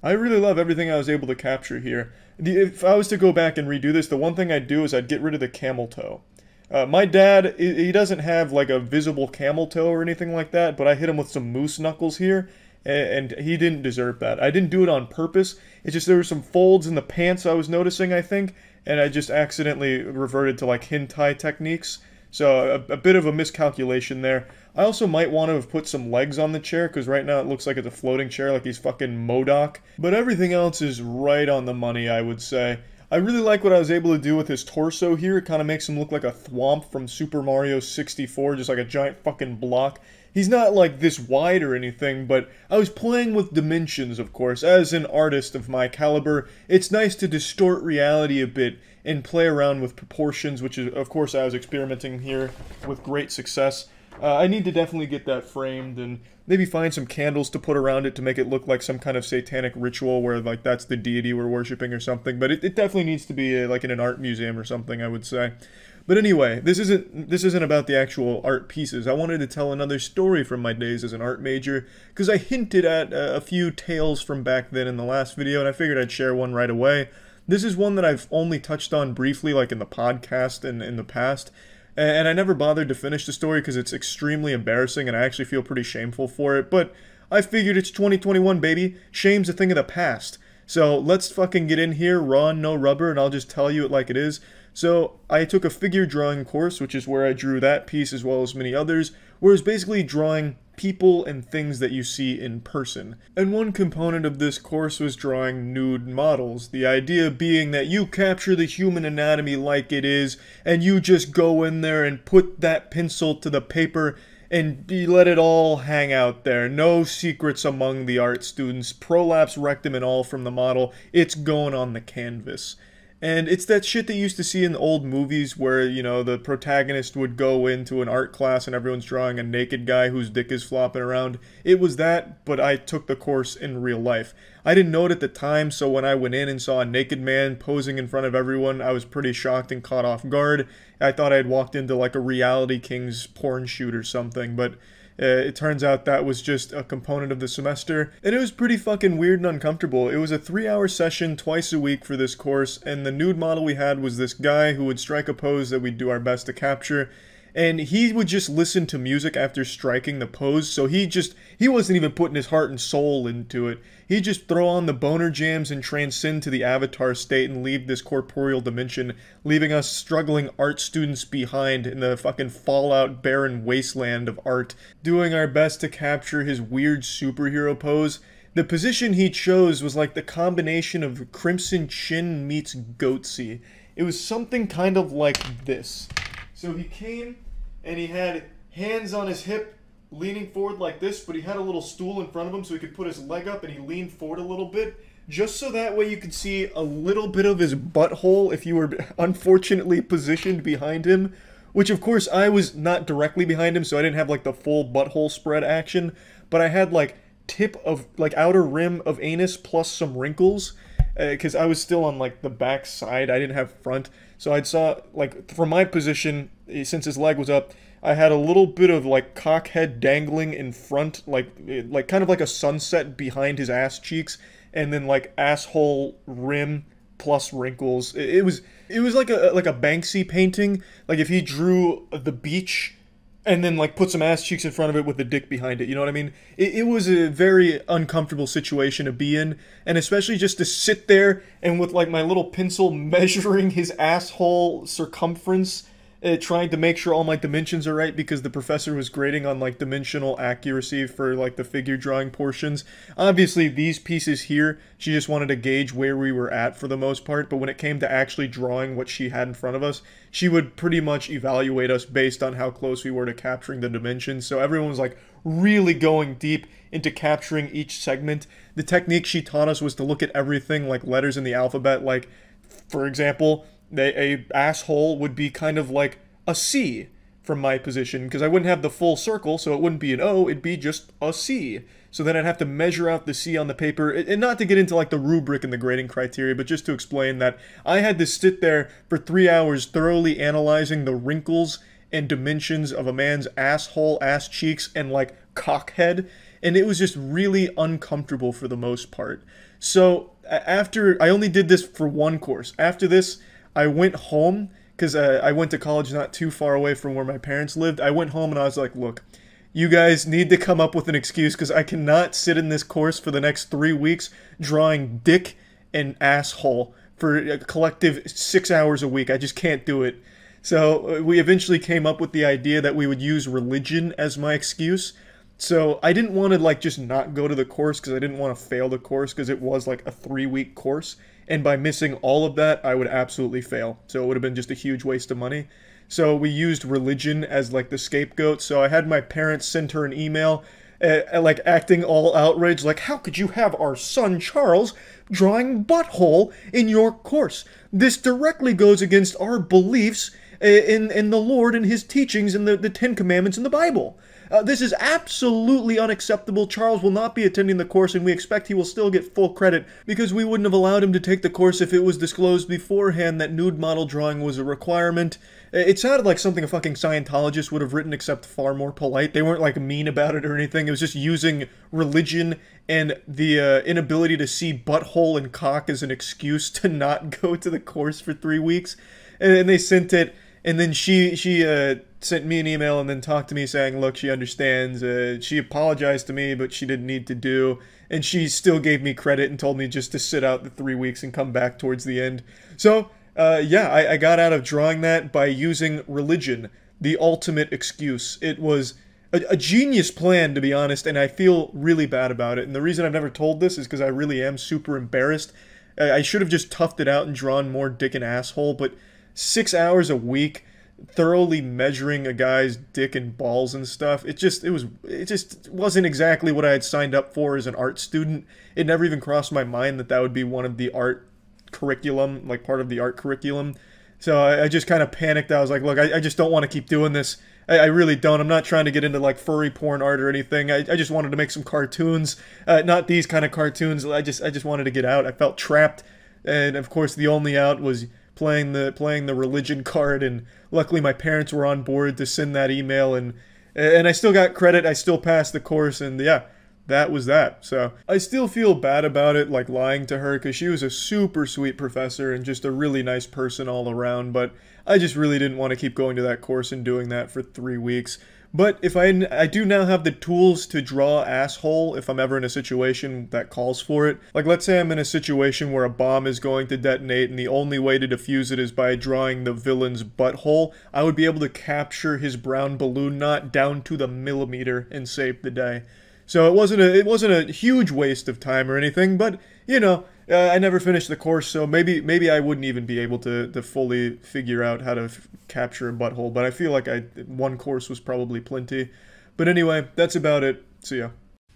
I really love everything I was able to capture here. If I was to go back and redo this, the one thing I'd do is I'd get rid of the camel toe. My dad, he doesn't have like a visible camel toe or anything like that, but I hit him with some moose knuckles here, and he didn't deserve that. I didn't do it on purpose. It's just there were some folds in the pants I was noticing, I think, and I just accidentally reverted to like hentai techniques. So a bit of a miscalculation there. I also might want to have put some legs on the chair, because right now it looks like it's a floating chair, like he's fucking MODOK. But everything else is right on the money, I would say. I really like what I was able to do with his torso here. It kind of makes him look like a thwomp from Super Mario 64, just like a giant fucking block. He's not like this wide or anything, but I was playing with dimensions, of course. As an artist of my caliber, it's nice to distort reality a bit and play around with proportions, which is, of course, I was experimenting here with great success. I need to definitely get that framed and maybe find some candles to put around it to make it look like some kind of satanic ritual where like that's the deity we're worshiping or something. But it definitely needs to be like in an art museum or something, I would say. But anyway, this isn't about the actual art pieces. I wanted to tell another story from my days as an art major, because I hinted at a few tales from back then in the last video, and I figured I'd share one right away. This is one that I've only touched on briefly, like in the podcast and in the past. And I never bothered to finish the story because it's extremely embarrassing and I actually feel pretty shameful for it. But I figured it's 2021, baby. Shame's a thing of the past. So let's fucking get in here, raw and no rubber, and I'll just tell you it like it is. So I took a figure drawing course, which is where I drew that piece as well as many others, where it's basically drawing people and things that you see in person. And one component of this course was drawing nude models, the idea being that you capture the human anatomy like it is, and you just go in there and put that pencil to the paper and you let it all hang out there. No secrets among the art students, prolapse, rectum, and all from the model. It's going on the canvas. And it's that shit that you used to see in old movies where, you know, the protagonist would go into an art class and everyone's drawing a naked guy whose dick is flopping around. It was that, but I took the course in real life. I didn't know it at the time, so when I went in and saw a naked man posing in front of everyone, I was pretty shocked and caught off guard. I thought I had walked into like a Reality Kings porn shoot or something, but it turns out that was just a component of the semester, and it was pretty fucking weird and uncomfortable. It was a 3-hour session twice a week for this course, and the nude model we had was this guy who would strike a pose that we'd do our best to capture, and he would just listen to music after striking the pose, so he wasn't even putting his heart and soul into it. He'd just throw on the boner jams and transcend to the avatar state and leave this corporeal dimension, leaving us struggling art students behind in the fucking fallout barren wasteland of art, doing our best to capture his weird superhero pose. The position he chose was like the combination of Crimson Chin meets Goatsy. It was something kind of like this. So he came and he had hands on his hip, leaning forward like this, but he had a little stool in front of him so he could put his leg up, and he leaned forward a little bit, just so that way you could see a little bit of his butthole if you were unfortunately positioned behind him, which of course I was not directly behind him, so I didn't have like the full butthole spread action, but I had like tip of, like outer rim of anus plus some wrinkles, because I was still on like the back side, I didn't have front, so I saw, like, from my position, since his leg was up, I had a little bit of like cockhead dangling in front, like kind of like a sunset behind his ass cheeks, and then like asshole rim plus wrinkles. It was like a Banksy painting, like if he drew the beach and then like put some ass cheeks in front of it with the dick behind it, you know what I mean? It was a very uncomfortable situation to be in, and especially just to sit there and with like my little pencil measuring his asshole circumference, trying to make sure all my dimensions are right, because the professor was grading on like dimensional accuracy for like the figure drawing portions. Obviously these pieces here, she just wanted to gauge where we were at for the most part, but when it came to actually drawing what she had in front of us, she would pretty much evaluate us based on how close we were to capturing the dimensions. So everyone was like really going deep into capturing each segment. The technique she taught us was to look at everything like letters in the alphabet, like for example, a asshole would be kind of like a C from my position, because I wouldn't have the full circle, so it wouldn't be an O, it'd be just a C. So then I'd have to measure out the C on the paper, and not to get into like the rubric and the grading criteria, but just to explain that I had to sit there for 3 hours thoroughly analyzing the wrinkles and dimensions of a man's asshole, ass cheeks, and like cockhead, and it was just really uncomfortable for the most part. So after, I only did this for one course. After this, I went home, because I went to college not too far away from where my parents lived. I went home and I was like, look, You guys need to come up with an excuse because I cannot sit in this course for the next 3 weeks drawing dick and asshole for a collective 6 hours a week. I just can't do it. So we eventually came up with the idea that we would use religion as my excuse. So I didn't want to like just not go to the course because I didn't want to fail the course because it was like a 3-week course. And by missing all of that, I would absolutely fail. So it would have been just a huge waste of money. So we used religion as like the scapegoat. So I had my parents send her an email, like acting all outraged, like, how could you have our son Charles drawing butthole in your course? This directly goes against our beliefs in the Lord and his teachings in the Ten Commandments in the Bible. This is absolutely unacceptable. Charles will not be attending the course, and we expect he will still get full credit because we wouldn't have allowed him to take the course if it was disclosed beforehand that nude model drawing was a requirement. It sounded like something a fucking Scientologist would have written, except far more polite. They weren't like mean about it or anything. It was just using religion and the inability to see butthole and cock as an excuse to not go to the course for 3 weeks. And they sent it. And then she sent me an email and then talked to me saying, look, she understands. She apologized to me, but she didn't need to do. And she still gave me credit and told me just to sit out the 3 weeks and come back towards the end. So, yeah, I got out of drawing that by using religion, the ultimate excuse. It was a genius plan, to be honest, and I feel really bad about it. And the reason I've never told this is because I really am super embarrassed. I should have just toughed it out and drawn more dick and asshole, but 6 hours a week, thoroughly measuring a guy's dick and balls and stuff. It just wasn't exactly what I had signed up for as an art student. It never even crossed my mind that that would be one of the art curriculum, like part of the art curriculum. So I just kind of panicked. I was like, look, I just don't want to keep doing this. I really don't. I'm not trying to get into like furry porn art or anything. I just wanted to make some cartoons, not these kind of cartoons. I just wanted to get out. I felt trapped, and of course the only out was playing the religion card, and luckily my parents were on board to send that email, and I still got credit. I still passed the course, and yeah, that was that. So I still feel bad about it, like lying to her, because she was a super sweet professor and just a really nice person all around, but I just really didn't want to keep going to that course and doing that for 3 weeks. But if I do now have the tools to draw asshole if I'm ever in a situation that calls for it. Like, let's say I'm in a situation where a bomb is going to detonate and the only way to defuse it is by drawing the villain's butthole. I would be able to capture his brown balloon knot down to the millimeter and save the day. So it wasn't a huge waste of time or anything, but you know, I never finished the course, so maybe I wouldn't even be able to fully figure out how to capture a butthole, but I feel like one course was probably plenty. But anyway, that's about it. See ya.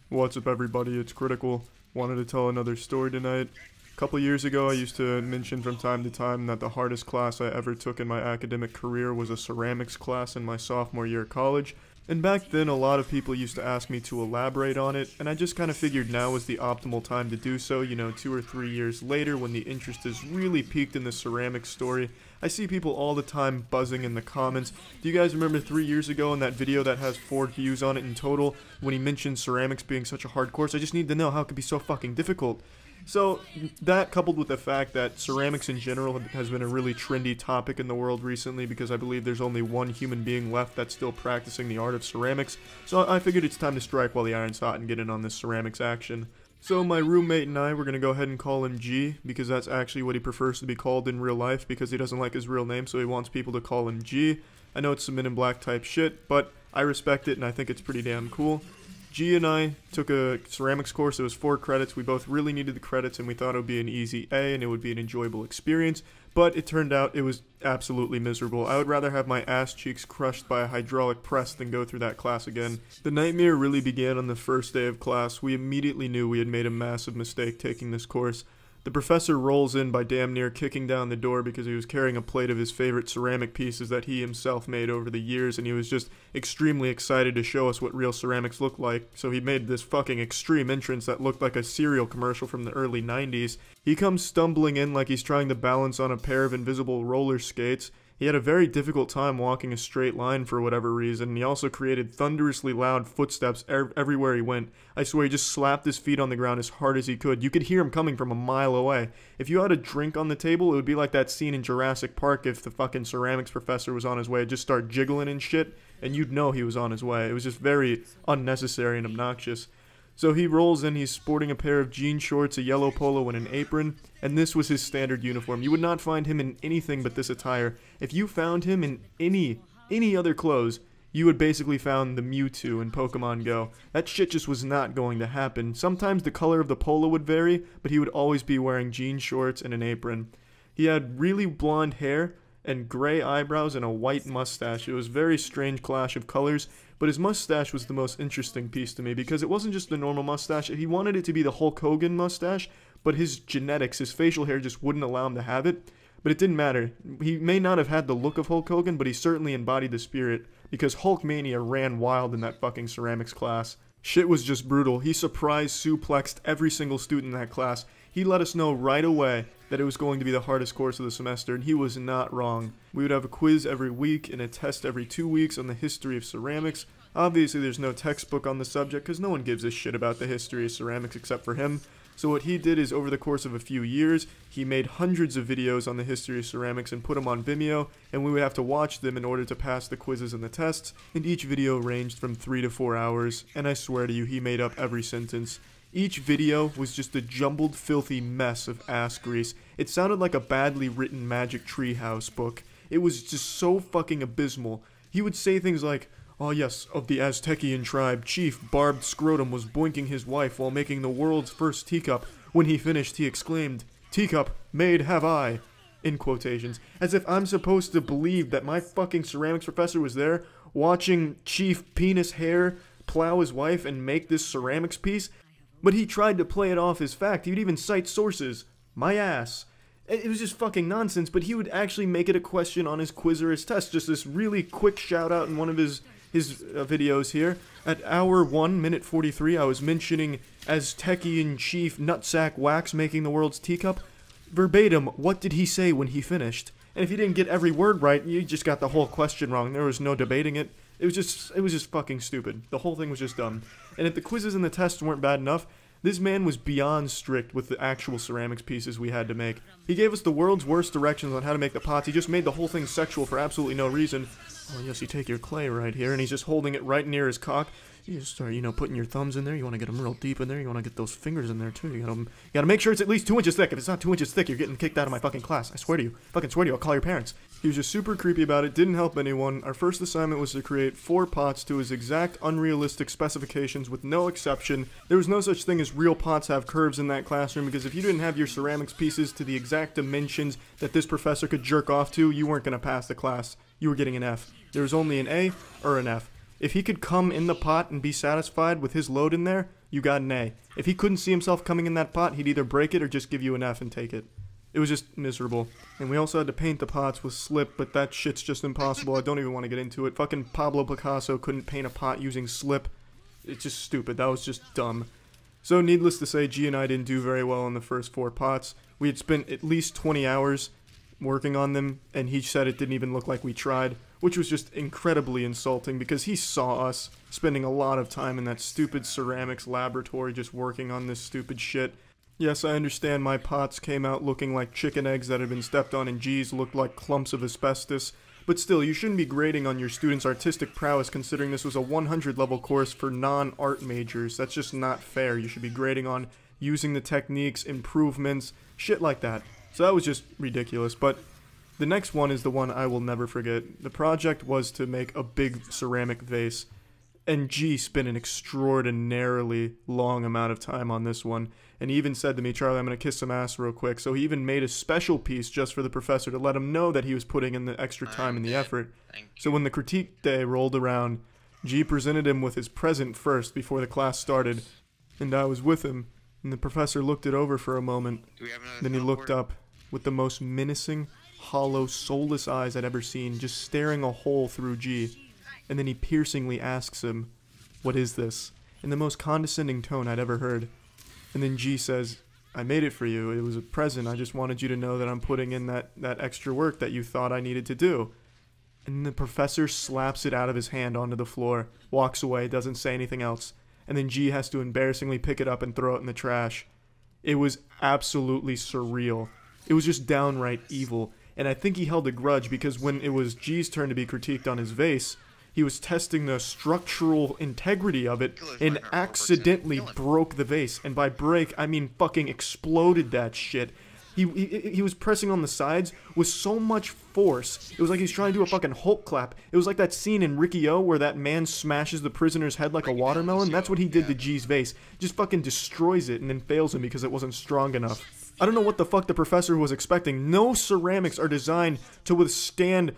What's up, everybody? It's Critical. Wanted to tell another story tonight. A couple years ago, I used to mention from time to time that the hardest class I ever took in my academic career was a ceramics class in my sophomore year of college. And back then, a lot of people used to ask me to elaborate on it, and I just kind of figured now was the optimal time to do so. You know, 2 or 3 years later, when the interest is really peaked in the ceramics story. I see people all the time buzzing in the comments. Do you guys remember 3 years ago in that video that has 4 views on it in total, when he mentioned ceramics being such a hard course? I just need to know how it could be so fucking difficult. So, that coupled with the fact that ceramics in general has been a really trendy topic in the world recently, because I believe there's only one human being left that's still practicing the art of ceramics, so I figured it's time to strike while the iron's hot and get in on this ceramics action. So my roommate and I were going to go ahead and call him G, because that's actually what he prefers to be called in real life, because he doesn't like his real name, so he wants people to call him G. I know it's some Men in Black type shit, but I respect it and I think it's pretty damn cool. G and I took a ceramics course. It was 4 credits. We both really needed the credits, and we thought it would be an easy A and it would be an enjoyable experience, but it turned out it was absolutely miserable. I would rather have my ass cheeks crushed by a hydraulic press than go through that class again. The nightmare really began on the first day of class. We immediately knew we had made a massive mistake taking this course. The professor rolls in by damn near kicking down the door because he was carrying a plate of his favorite ceramic pieces that he himself made over the years, and he was just extremely excited to show us what real ceramics looked like, so he made this fucking extreme entrance that looked like a cereal commercial from the early 90s. He comes stumbling in like he's trying to balance on a pair of invisible roller skates. He had a very difficult time walking a straight line for whatever reason, and he also created thunderously loud footsteps everywhere he went. I swear he just slapped his feet on the ground as hard as he could. You could hear him coming from a mile away. If you had a drink on the table, it would be like that scene in Jurassic Park if the fucking ceramics professor was on his way to just start jiggling and shit. and you'd know he was on his way. It was just very unnecessary and obnoxious. So he rolls in, he's sporting a pair of jean shorts, a yellow polo, and an apron, and this was his standard uniform. You would not find him in anything but this attire. If you found him in any other clothes, you would basically found the Mewtwo in Pokemon Go. That shit just was not going to happen. Sometimes the color of the polo would vary, but he would always be wearing jean shorts and an apron. He had really blonde hair and gray eyebrows and a white mustache. It was a very strange clash of colors, but his mustache was the most interesting piece to me because it wasn't just a normal mustache. He wanted it to be the Hulk Hogan mustache, but his genetics, his facial hair just wouldn't allow him to have it. But it didn't matter. He may not have had the look of Hulk Hogan, but he certainly embodied the spirit because Hulkmania ran wild in that fucking ceramics class. Shit was just brutal. He surprise suplexed every single student in that class. He let us know right away that it was going to be the hardest course of the semester, and he was not wrong. We would have a quiz every week and a test every 2 weeks on the history of ceramics. Obviously, there's no textbook on the subject because no one gives a shit about the history of ceramics except for him. So what he did is over the course of a few years, he made hundreds of videos on the history of ceramics and put them on Vimeo, and we would have to watch them in order to pass the quizzes and the tests, and each video ranged from 3 to 4 hours, and I swear to you, he made up every sentence. Each video was just a jumbled, filthy mess of ass grease. It sounded like a badly written Magic Treehouse book. It was just so fucking abysmal. He would say things like, "Oh yes, of the Aztecian tribe, Chief Barbed Scrotum was boinking his wife while making the world's first teacup. When he finished, he exclaimed, 'Teacup, made have I,' in quotations, as if I'm supposed to believe that my fucking ceramics professor was there, watching Chief Penis Hair plow his wife and make this ceramics piece. But he tried to play it off as fact. He would even cite sources. My ass. It was just fucking nonsense, but he would actually make it a question on his quiz or his test. Just this really quick shout out in one of his videos here. At hour 1 minute 43, I was mentioning Aztecian Chief Nutsack Wax making the world's teacup. Verbatim, what did he say when he finished? And if you didn't get every word right, you just got the whole question wrong. There was no debating it. It was just fucking stupid. The whole thing was just dumb. And if the quizzes and the tests weren't bad enough, this man was beyond strict with the actual ceramics pieces we had to make. He gave us the world's worst directions on how to make the pots. He just made the whole thing sexual for absolutely no reason. Oh yes, you take your clay right here, and he's just holding it right near his cock. You just start, putting your thumbs in there. You want to get them real deep in there. You want to get those fingers in there too. You gotta make sure it's at least 2 inches thick. If it's not 2 inches thick, you're getting kicked out of my fucking class. I swear to you. Fucking swear to you. I'll call your parents. He was just super creepy about it. Didn't help anyone. Our first assignment was to create 4 pots to his exact unrealistic specifications with no exception. There was no such thing as real pots have curves in that classroom because if you didn't have your ceramics pieces to the exact dimensions that this professor could jerk off to, you weren't gonna pass the class. You were getting an F. There was only an A or an F. If he could come in the pot and be satisfied with his load in there, you got an A. If he couldn't see himself coming in that pot, he'd either break it or just give you an F and take it. It was just miserable. And we also had to paint the pots with slip, but that shit's just impossible. I don't even want to get into it. Fucking Pablo Picasso couldn't paint a pot using slip. It's just stupid. That was just dumb. So needless to say, G and I didn't do very well on the first 4 pots. We had spent at least 20 hours working on them, and he said it didn't even look like we tried, which was just incredibly insulting because he saw us spending a lot of time in that stupid ceramics laboratory just working on this stupid shit. Yes, I understand my pots came out looking like chicken eggs that had been stepped on and G's looked like clumps of asbestos, but still, you shouldn't be grading on your students' artistic prowess considering this was a 100 level course for non-art majors. That's just not fair. You should be grading on using the techniques, improvements, shit like that. So that was just ridiculous, but the next one is the one I will never forget. The project was to make a big ceramic vase, and G spent an extraordinarily long amount of time on this one, and he even said to me, "Charlie, I'm going to kiss some ass real quick," so he even made a special piece just for the professor to let him know that he was putting in the extra time and the effort. So when the critique day rolled around, G presented him with his present first before the class started, and I was with him, and the professor looked it over for a moment, then he looked up with the most menacing, hollow, soulless eyes I'd ever seen, just staring a hole through G. And then he piercingly asks him, "What is this?" in the most condescending tone I'd ever heard. And then G says, "I made it for you. It was a present. I just wanted you to know that I'm putting in that extra work that you thought I needed to do." And the professor slaps it out of his hand onto the floor, walks away, doesn't say anything else. And then G has to embarrassingly pick it up and throw it in the trash. It was absolutely surreal. It was just downright evil. And I think he held a grudge because when it was G's turn to be critiqued on his vase, he was testing the structural integrity of it and accidentally broke the vase. And by break, I mean fucking exploded that shit. He was pressing on the sides with so much force. It was like he's trying to do a fucking Hulk clap. It was like that scene in Ricky-O where that man smashes the prisoner's head like a watermelon. That's what he did to G's vase. Just fucking destroys it and then fails him because it wasn't strong enough. I don't know what the fuck the professor was expecting. No ceramics are designed to withstand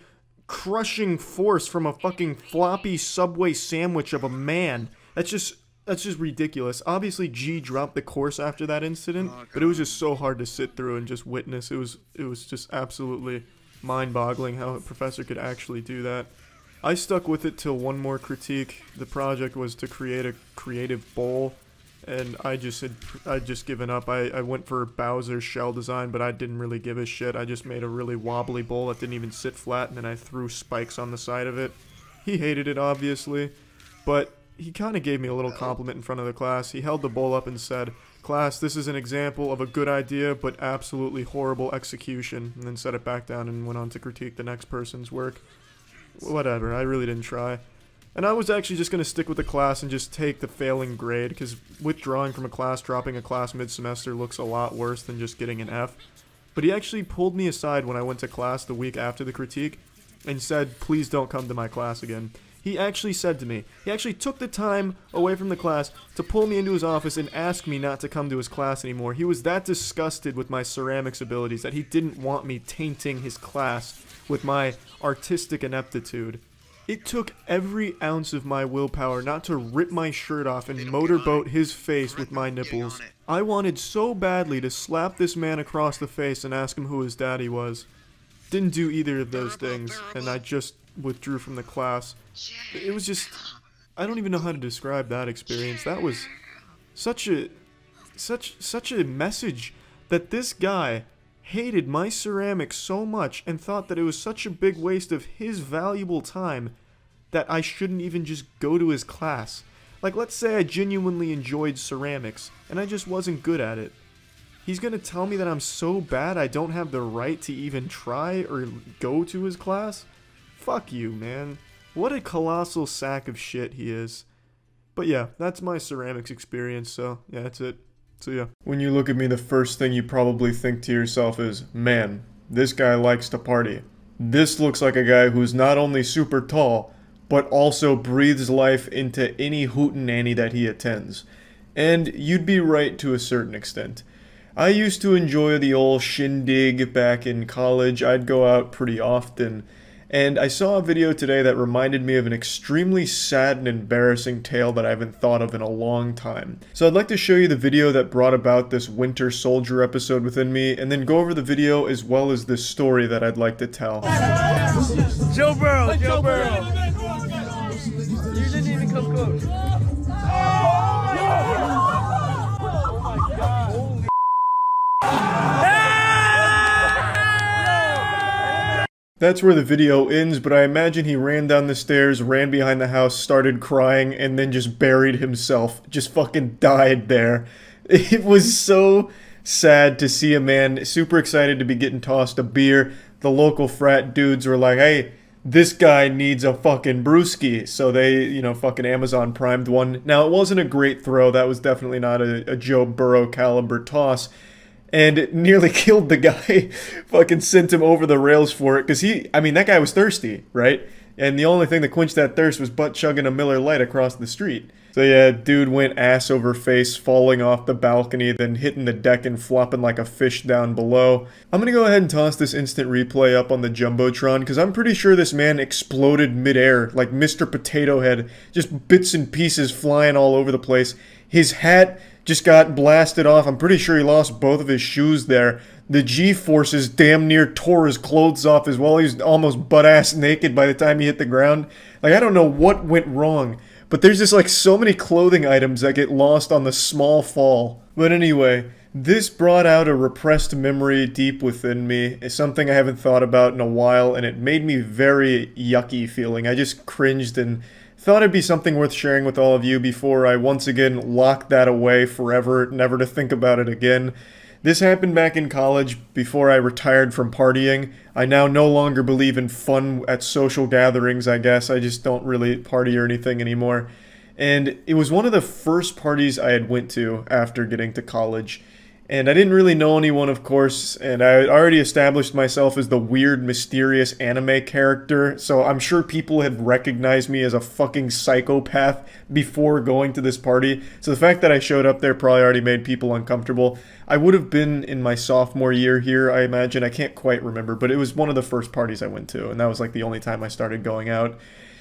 crushing force from a fucking floppy Subway sandwich of a man. That's just ridiculous. Obviously, G dropped the course after that incident, but it was just so hard to sit through and just witness. It was just absolutely mind-boggling how a professor could actually do that. I stuck with it till one more critique. The project was to create a creative bowl, and I'd just given up. I went for Bowser's shell design, but I didn't really give a shit. I just made a really wobbly bowl that didn't even sit flat, and then I threw spikes on the side of it. He hated it, obviously, but he kind of gave me a little compliment in front of the class. He held the bowl up and said, "Class, this is an example of a good idea, but absolutely horrible execution," and then set it back down and went on to critique the next person's work. Whatever, I really didn't try. And I was actually just going to stick with the class and just take the failing grade, because withdrawing from a class, dropping a class mid-semester looks a lot worse than just getting an F. But he actually pulled me aside when I went to class the week after the critique and said, "Please don't come to my class again." He actually said to me, he actually took the time away from the class to pull me into his office and ask me not to come to his class anymore. He was that disgusted with my ceramics abilities that he didn't want me tainting his class with my artistic ineptitude. It took every ounce of my willpower not to rip my shirt off and motorboat his face with my nipples. I wanted so badly to slap this man across the face and ask him who his daddy was. Didn't do either of those things, and I just withdrew from the class. It was just, I don't even know how to describe that experience. That was such a message that this guy hated my ceramics so much and thought that it was such a big waste of his valuable time that I shouldn't even just go to his class. Like, let's say I genuinely enjoyed ceramics and I just wasn't good at it. He's gonna tell me that I'm so bad I don't have the right to even try or go to his class? Fuck you, man. What a colossal sack of shit he is. But yeah, that's my ceramics experience, so yeah, that's it. So yeah. When you look at me, the first thing you probably think to yourself is, man, this guy likes to party. This looks like a guy who's not only super tall, but also breathes life into any hootenanny that he attends. And you'd be right to a certain extent. I used to enjoy the old shindig back in college. I'd go out pretty often. And I saw a video today that reminded me of an extremely sad and embarrassing tale that I haven't thought of in a long time. So I'd like to show you the video that brought about this Winter Soldier episode within me, and then go over the video as well as this story that I'd like to tell. Joe Burrow! Joe Burrow! You didn't even come close. That's where the video ends, but I imagine he ran down the stairs, ran behind the house, started crying, and then just buried himself. Just fucking died there. It was so sad to see a man super excited to be getting tossed a beer. The local frat dudes were like, hey, this guy needs a fucking brewski. So they, you know, fucking Amazon primed one. Now, it wasn't a great throw. That was definitely not a Joe Burrow caliber toss. And it nearly killed the guy. Fucking sent him over the rails for it. Because that guy was thirsty, right? And the only thing that quenched that thirst was butt chugging a Miller Lite across the street. So yeah, dude went ass over face, falling off the balcony, then hitting the deck and flopping like a fish down below. I'm gonna go ahead and toss this instant replay up on the Jumbotron, because I'm pretty sure this man exploded midair, like Mr. Potato Head. Just bits and pieces flying all over the place. His hat just got blasted off. I'm pretty sure he lost both of his shoes there. The G-forces damn near tore his clothes off as well. He was almost butt-ass naked by the time he hit the ground. Like, I don't know what went wrong, but there's just like so many clothing items that get lost on the small fall. But anyway, this brought out a repressed memory deep within me. It's something I haven't thought about in a while, and it made me very yucky feeling. I just cringed and thought it'd be something worth sharing with all of you before I once again lock that away forever, never to think about it again. This happened back in college before I retired from partying. I now no longer believe in fun at social gatherings, I guess. I just don't really party or anything anymore. And it was one of the first parties I had went to after getting to college. And I didn't really know anyone, of course, and I had already established myself as the weird, mysterious anime character, so I'm sure people had recognized me as a fucking psychopath before going to this party. So the fact that I showed up there probably already made people uncomfortable. I would have been in my sophomore year here, I imagine. I can't quite remember, but it was one of the first parties I went to, and that was like the only time I started going out.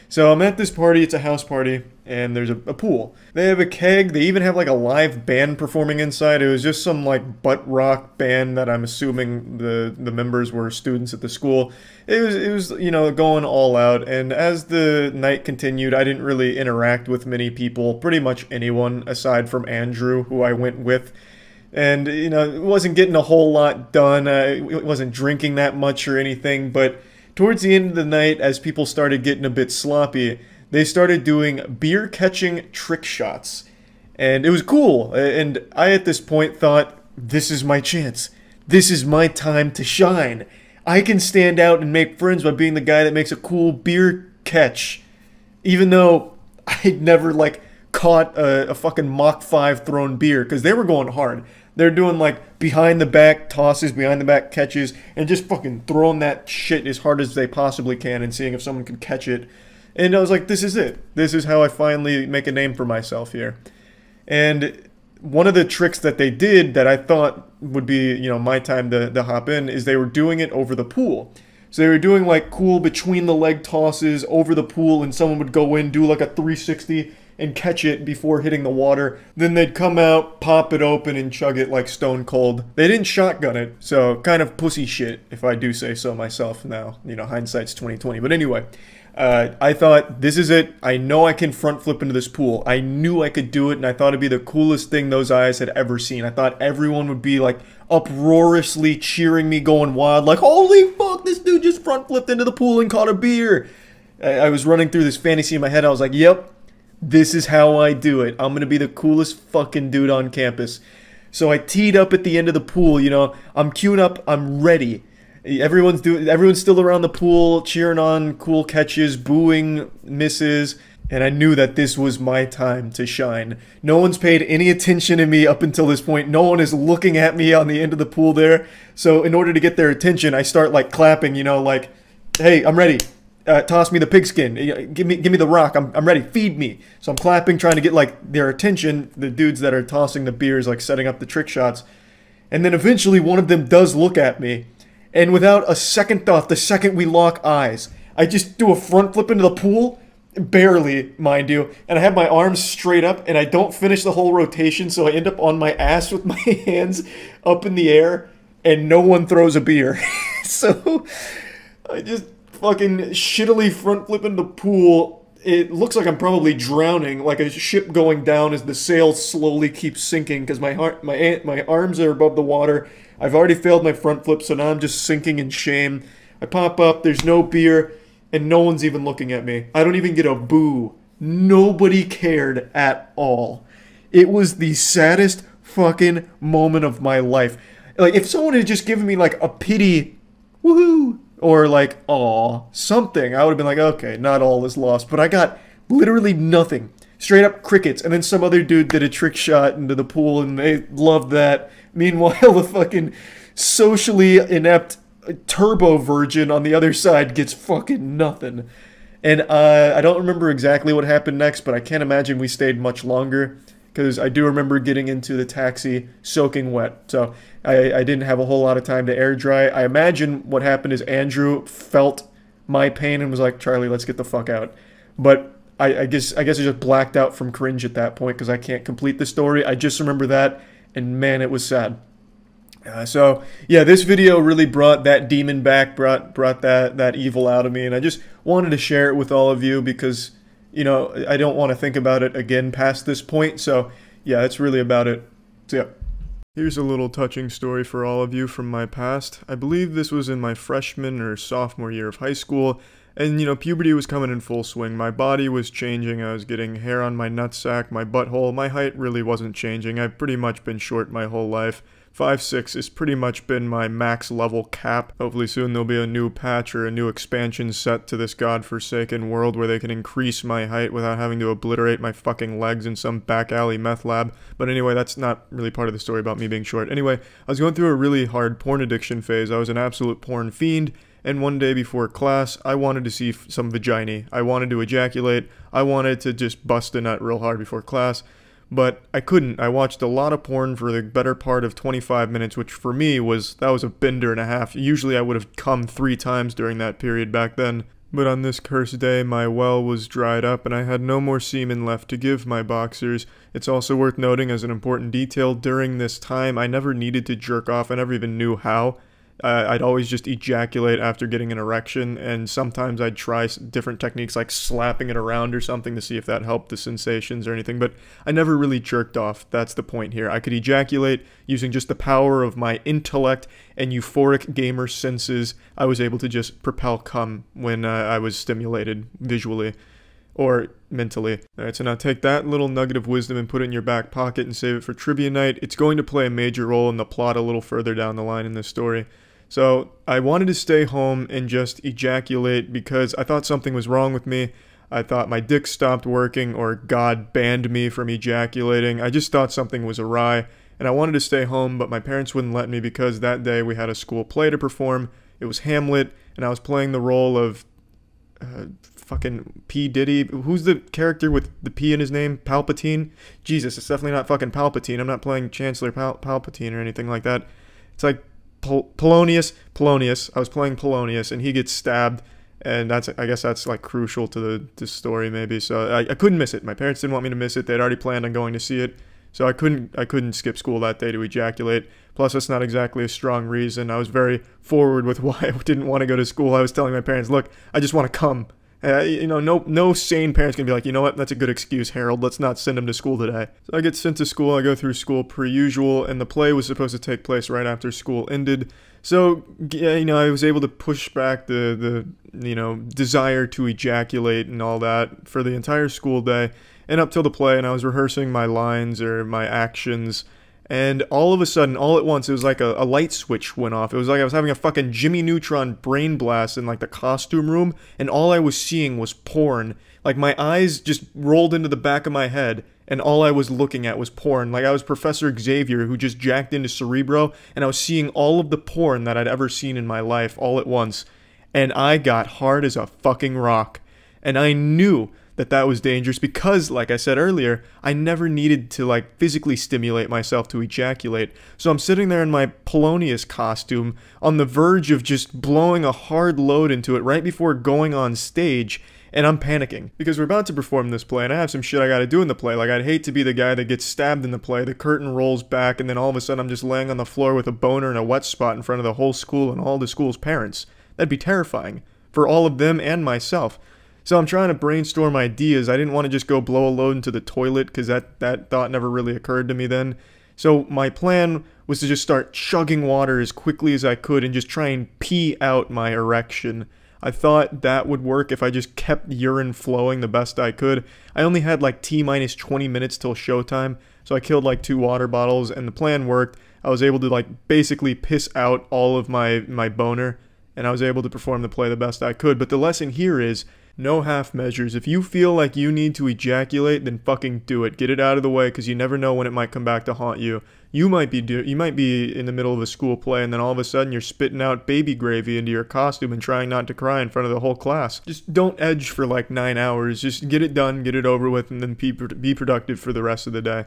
So I'm at this party, it's a house party, and there's a pool. They have a keg, they even have like a live band performing inside. It was just some like butt rock band that I'm assuming the members were students at the school. It was you know, going all out, and as the night continued, I didn't really interact with many people, pretty much anyone aside from Andrew, who I went with. And, you know, wasn't getting a whole lot done, wasn't drinking that much or anything, but towards the end of the night, as people started getting a bit sloppy, they started doing beer-catching trick shots. And it was cool. And I, at this point, thought, this is my chance. This is my time to shine. I can stand out and make friends by being the guy that makes a cool beer catch. Even though I'd never, like, caught a fucking Mach 5 thrown beer, because they were going hard. They're doing like behind the back tosses, behind the back catches, and just fucking throwing that shit as hard as they possibly can and seeing if someone can catch it. And I was like, this is it. This is how I finally make a name for myself here. And one of the tricks that they did that I thought would be, you know, my time to hop in is they were doing it over the pool. So they were doing like cool between the leg tosses over the pool, and someone would go in, do like a 360 and catch it before hitting the water. Then they'd come out, pop it open, and chug it like stone cold. They didn't shotgun it, so kind of pussy shit, if I do say so myself now. You know, hindsight's 20/20. But anyway, I thought, this is it. I know I can front flip into this pool. I knew I could do it, and I thought it'd be the coolest thing those eyes had ever seen. I thought everyone would be like uproariously cheering me, going wild, like, holy fuck, this dude just front flipped into the pool and caught a beer. I was running through this fantasy in my head. I was like, yep. This is how I do it. I'm gonna be the coolest fucking dude on campus. So I teed up at the end of the pool, you know. I'm queuing up, I'm ready. Everyone's still around the pool, cheering on cool catches, booing misses, and I knew that this was my time to shine. No one's paid any attention to me up until this point. No one is looking at me on the end of the pool there. So in order to get their attention, I start like clapping, you know, like, hey, I'm ready. Toss me the pigskin. Give me the rock. I'm ready. Feed me. So I'm clapping, trying to get like their attention. The dudes that are tossing the beers, like setting up the trick shots. And then eventually one of them does look at me. And without a second thought, the second we lock eyes, I just do a front flip into the pool. Barely, mind you. And I have my arms straight up and I don't finish the whole rotation. So I end up on my ass with my hands up in the air. And no one throws a beer. So I just fucking shittily front flip in the pool. It looks like I'm probably drowning, like a ship going down as the sail slowly keeps sinking because my arms are above the water. I've already failed my front flip, so now I'm just sinking in shame. I pop up, there's no beer, and no one's even looking at me. I don't even get a boo. Nobody cared at all. It was the saddest fucking moment of my life. Like, if someone had just given me like a pity, woohoo, or like, aw, something, I would have been like, okay, not all is lost. But I got literally nothing. Straight up crickets. And then some other dude did a trick shot into the pool and they loved that. Meanwhile, the fucking socially inept turbo virgin on the other side gets fucking nothing. And I don't remember exactly what happened next, but I can't imagine we stayed much longer. Because I do remember getting into the taxi soaking wet. So I didn't have a whole lot of time to air dry. I imagine what happened is Andrew felt my pain and was like, Charlie, let's get the fuck out. But I guess I just blacked out from cringe at that point because I can't complete the story. I just remember that, and man, it was sad. So yeah, this video really brought that demon back, brought that evil out of me, and I just wanted to share it with all of you because, you know, I don't want to think about it again past this point. So yeah, that's really about it. So yeah. Here's a little touching story for all of you from my past. I believe this was in my freshman or sophomore year of high school. And, you know, puberty was coming in full swing. My body was changing. I was getting hair on my nutsack, my butthole. My height really wasn't changing. I've pretty much been short my whole life. 5'6" has pretty much been my max level cap. Hopefully soon there'll be a new patch or a new expansion set to this godforsaken world where they can increase my height without having to obliterate my fucking legs in some back alley meth lab. But anyway, that's not really part of the story about me being short. Anyway, I was going through a really hard porn addiction phase. I was an absolute porn fiend. And one day before class, I wanted to see some vagina. I wanted to ejaculate. I wanted to just bust a nut real hard before class. But I couldn't. I watched a lot of porn for the better part of 25 minutes, which for me was a bender and a half. Usually I would have come 3 times during that period back then. But on this cursed day, my well was dried up and I had no more semen left to give my boxers. It's also worth noting as an important detail, during this time I never needed to jerk off. I never even knew how. I'd always just ejaculate after getting an erection, and sometimes I'd try different techniques like slapping it around or something to see if that helped the sensations or anything, but I never really jerked off. That's the point here. I could ejaculate using just the power of my intellect and euphoric gamer senses. I was able to just propel cum when I was stimulated visually or mentally. Alright, so now take that little nugget of wisdom and put it in your back pocket and save it for trivia night. It's going to play a major role in the plot a little further down the line in this story. So I wanted to stay home and just ejaculate because I thought something was wrong with me. I thought my dick stopped working or God banned me from ejaculating. I just thought something was awry and I wanted to stay home, but my parents wouldn't let me because that day we had a school play to perform. It was Hamlet and I was playing the role of fucking P. Diddy. Who's the character with the P in his name? Palpatine? Jesus, it's definitely not fucking Palpatine. I'm not playing Chancellor Palpatine or anything like that. It's like Polonius. I was playing Polonius, and he gets stabbed, and I guess that's like crucial to the story maybe. So I couldn't miss it. My parents didn't want me to miss it. They'd already planned on going to see it, so I couldn't skip school that day to ejaculate. Plus, that's not exactly a strong reason. I was very forward with why I didn't want to go to school. I was telling my parents, "Look, I just want to come." You know, no sane parent's gonna be like, you know what, that's a good excuse, Harold, let's not send him to school today. So I get sent to school, I go through school per usual, and the play was supposed to take place right after school ended. So, yeah, you know, I was able to push back the you know, desire to ejaculate and all that for the entire school day, and up till the play, and I was rehearsing my lines or my actions, and all of a sudden, all at once, it was like a light switch went off. It was like I was having a fucking Jimmy Neutron brain blast in like the costume room, and all I was seeing was porn. Like my eyes just rolled into the back of my head, and all I was looking at was porn. Like I was Professor Xavier who just jacked into Cerebro, and I was seeing all of the porn that I'd ever seen in my life all at once. And I got hard as a fucking rock. And I knew that was dangerous because, like I said earlier, I never needed to like physically stimulate myself to ejaculate. So I'm sitting there in my Polonius costume on the verge of just blowing a hard load into it right before going on stage, and I'm panicking because we're about to perform this play and I have some shit I gotta do in the play. Like I'd hate to be the guy that gets stabbed in the play, the curtain rolls back, and then all of a sudden I'm just laying on the floor with a boner and a wet spot in front of the whole school and all the school's parents. That'd be terrifying for all of them and myself. So I'm trying to brainstorm ideas. I didn't want to just go blow a load into the toilet because that thought never really occurred to me then. So my plan was to just start chugging water as quickly as I could and just try and pee out my erection. I thought that would work if I just kept urine flowing the best I could. I only had like T-minus 20 minutes till showtime, so I killed like 2 water bottles and the plan worked. I was able to like basically piss out all of my boner, and I was able to perform the play the best I could. But the lesson here is, no half measures. If you feel like you need to ejaculate, then fucking do it. Get it out of the way because you never know when it might come back to haunt you. You might be in the middle of a school play and then all of a sudden you're spitting out baby gravy into your costume and trying not to cry in front of the whole class. Just don't edge for like 9 hours. Just get it done, get it over with, and then be productive for the rest of the day.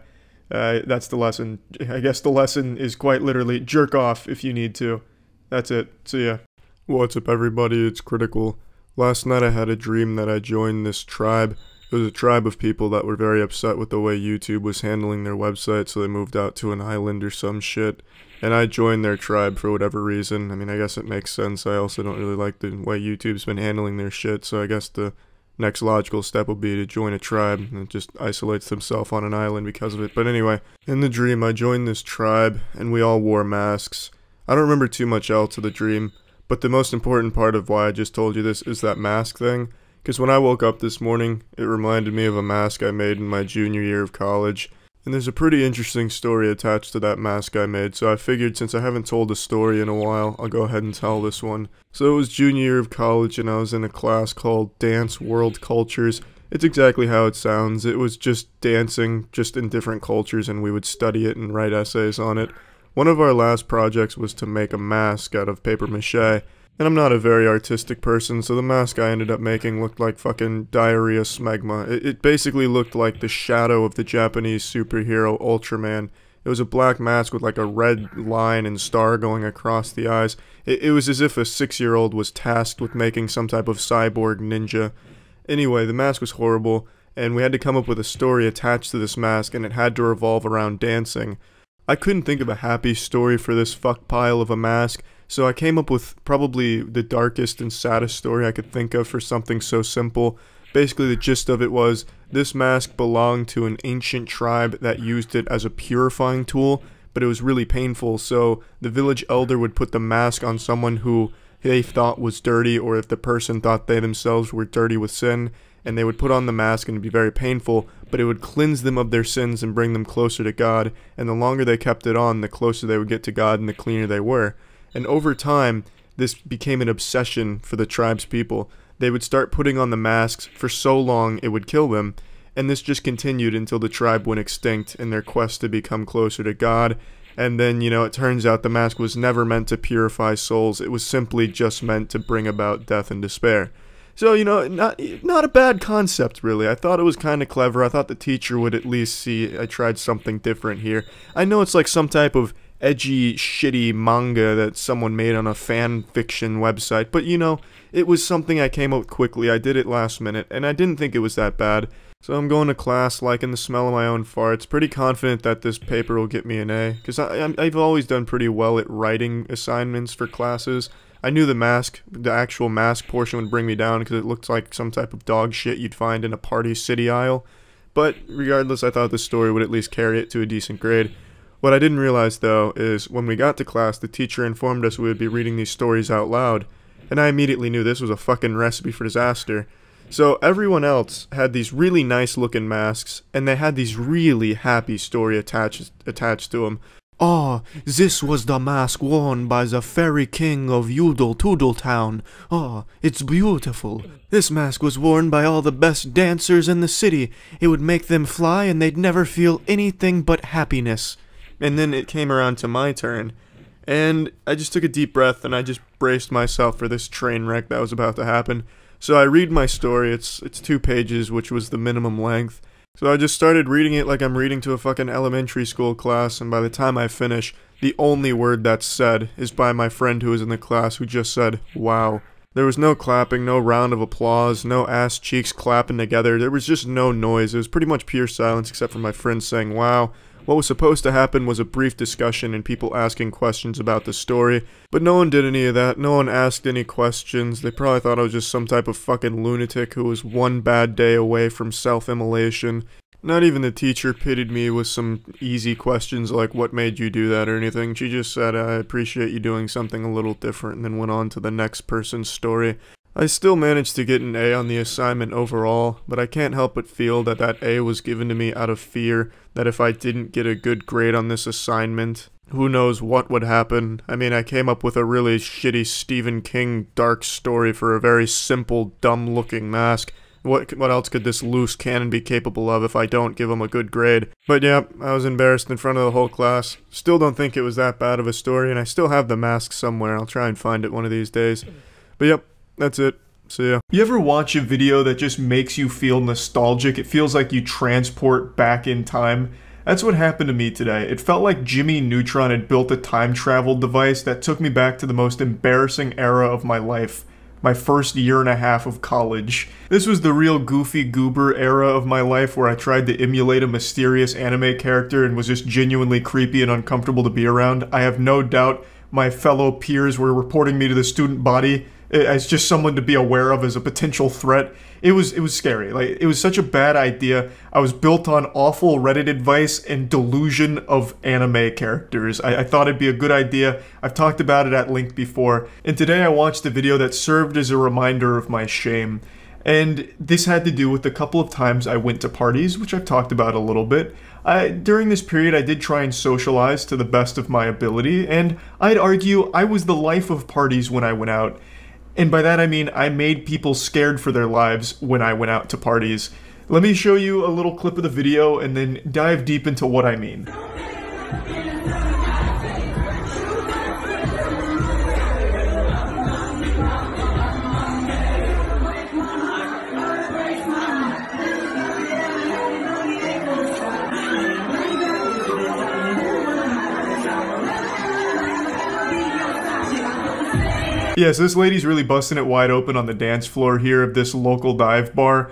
That's the lesson. I guess the lesson is quite literally jerk off if you need to. That's it. So yeah. What's up everybody? It's Critical. Last night I had a dream that I joined this tribe. It was a tribe of people that were very upset with the way YouTube was handling their website, so they moved out to an island or some shit. And I joined their tribe for whatever reason. I mean, I guess it makes sense. I also don't really like the way YouTube's been handling their shit, so I guess the next logical step will be to join a tribe that just isolates themselves on an island because of it. But anyway, in the dream I joined this tribe, and we all wore masks. I don't remember too much else of the dream, But the most important part of why I just told you this is that mask thing. Because when I woke up this morning, it reminded me of a mask I made in my junior year of college. And there's a pretty interesting story attached to that mask I made, so I figured since I haven't told a story in a while, I'll go ahead and tell this one. So it was junior year of college and I was in a class called Dance World Cultures. It's exactly how it sounds. It was just dancing, just in different cultures, and we would study it and write essays on it. One of our last projects was to make a mask out of paper mache. And I'm not a very artistic person, so the mask I ended up making looked like fucking diarrhea smegma. It basically looked like the shadow of the Japanese superhero Ultraman. It was a black mask with like a red line and star going across the eyes. It was as if a 6-year-old was tasked with making some type of cyborg ninja. Anyway, the mask was horrible, and we had to come up with a story attached to this mask, and it had to revolve around dancing. I couldn't think of a happy story for this fuck pile of a mask, so I came up with probably the darkest and saddest story I could think of for something so simple. Basically, the gist of it was, this mask belonged to an ancient tribe that used it as a purifying tool, but it was really painful, so the village elder would put the mask on someone who they thought was dirty, or if the person thought they themselves were dirty with sin, and they would put on the mask and it'd be very painful, but it would cleanse them of their sins and bring them closer to God, and the longer they kept it on, the closer they would get to God and the cleaner they were. And over time, this became an obsession for the tribe's people. They would start putting on the masks for so long it would kill them, and this just continued until the tribe went extinct in their quest to become closer to God. And then, you know, it turns out the mask was never meant to purify souls, it was simply just meant to bring about death and despair. So, you know, not a bad concept, really. I thought it was kind of clever. I thought the teacher would at least see I tried something different here. I know it's like some type of edgy, shitty manga that someone made on a fan fiction website, but you know, it was something I came up with quickly. I did it last minute, and I didn't think it was that bad. So I'm going to class liking the smell of my own farts, pretty confident that this paper will get me an A, because I've always done pretty well at writing assignments for classes. I knew the actual mask portion would bring me down because it looked like some type of dog shit you'd find in a Party City aisle, but regardless, I thought the story would at least carry it to a decent grade. What I didn't realize, though, is when we got to class, the teacher informed us we would be reading these stories out loud, and I immediately knew this was a fucking recipe for disaster. So everyone else had these really nice looking masks, and they had these really happy story attached to them. "Ah, this was the mask worn by the fairy king of Toodletown. Ah, it's beautiful. This mask was worn by all the best dancers in the city. It would make them fly and they'd never feel anything but happiness." And then it came around to my turn, and I just took a deep breath and I just braced myself for this train wreck that was about to happen. So I read my story. It's 2 pages, which was the minimum length. So I just started reading it like I'm reading to a fucking elementary school class, and by the time I finish, the only word that's said is by my friend who was in the class, who just said, "Wow." There was no clapping, no round of applause, no ass cheeks clapping together. There was just no noise. It was pretty much pure silence except for my friend saying, "Wow." What was supposed to happen was a brief discussion and people asking questions about the story, but no one did any of that. No one asked any questions. They probably thought I was just some type of fucking lunatic who was one bad day away from self-immolation. Not even the teacher pitied me with some easy questions like, "What made you do that?" or anything. She just said, "I appreciate you doing something a little different," and then went on to the next person's story. I still managed to get an A on the assignment overall, but I can't help but feel that that A was given to me out of fear that if I didn't get a good grade on this assignment, who knows what would happen. I mean, I came up with a really shitty Stephen King dark story for a very simple, dumb-looking mask. What else could this loose cannon be capable of if I don't give him a good grade? But yeah, I was embarrassed in front of the whole class. Still don't think it was that bad of a story, and I still have the mask somewhere. I'll try and find it one of these days. But yep. That's it. See ya. You ever watch a video that just makes you feel nostalgic? It feels like you transport back in time. That's what happened to me today. It felt like Jimmy Neutron had built a time travel device that took me back to the most embarrassing era of my life. My first year and a half of college. This was the real goofy goober era of my life where I tried to emulate a mysterious anime character and was just genuinely creepy and uncomfortable to be around. I have no doubt my fellow peers were reporting me to the student body as just someone to be aware of as a potential threat. It was scary. Like, it was such a bad idea. I was built on awful Reddit advice and delusion of anime characters. I thought it'd be a good idea. I've talked about it at length before. And today I watched a video that served as a reminder of my shame. And this had to do with the couple of times I went to parties, which I've talked about a little bit. During this period, I did try and socialize to the best of my ability, and I'd argue I was the life of parties when I went out. And by that I mean I made people scared for their lives when I went out to parties. Let me show you a little clip of the video and then dive deep into what I mean. Yeah, so this lady's really busting it wide open on the dance floor here of this local dive bar.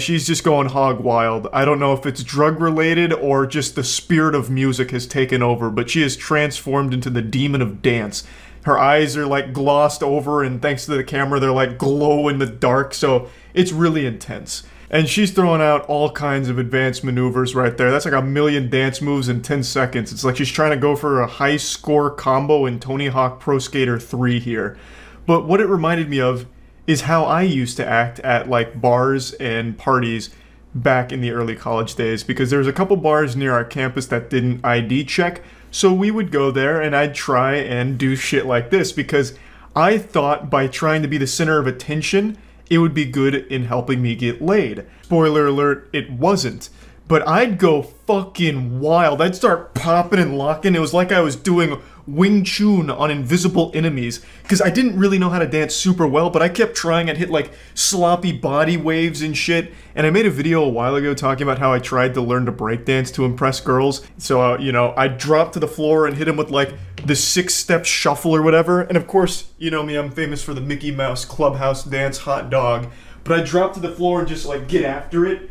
She's just going hog wild. I don't know if it's drug related or just the spirit of music has taken over, but she is transformed into the demon of dance. Her eyes are like glossed over, and thanks to the camera, they're like glow in the dark, so it's really intense. And she's throwing out all kinds of advanced maneuvers right there. That's like a million dance moves in 10 seconds. It's like she's trying to go for a high score combo in Tony Hawk Pro Skater 3 here. But what it reminded me of is how I used to act at like bars and parties back in the early college days, because there was a couple bars near our campus that didn't ID check, so we would go there and I'd try and do shit like this because I thought by trying to be the center of attention, it would be good in helping me get laid. Spoiler alert, it wasn't. But I'd go fucking wild. I'd start popping and locking. It was like I was doing Wing Chun on invisible enemies. Because I didn't really know how to dance super well, but I kept trying. I'd hit like sloppy body waves and shit. And I made a video a while ago talking about how I tried to learn to breakdance to impress girls. So, you know, I'd drop to the floor and hit them with like the 6-step shuffle or whatever. And of course, you know me, I'm famous for the Mickey Mouse Clubhouse dance hot dog. But I'd drop to the floor and just like get after it.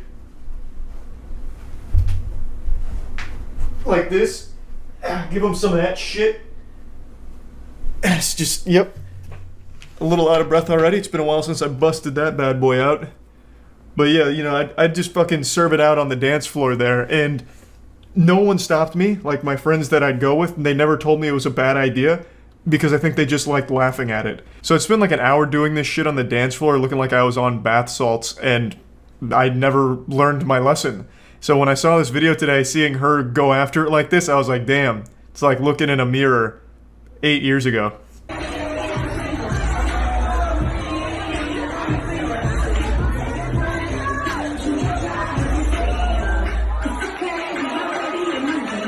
Like this, give them some of that shit. It's just, yep, a little out of breath already. It's been a while since I busted that bad boy out. But yeah, you know, I'd just fucking serve it out on the dance floor there, and no one stopped me, like my friends that I'd go with, and they never told me it was a bad idea, because I think they just liked laughing at it. So I spent like an hour doing this shit on the dance floor, looking like I was on bath salts, and I never learned my lesson. So when I saw this video today, seeing her go after it like this, I was like, damn, it's like looking in a mirror 8 years ago.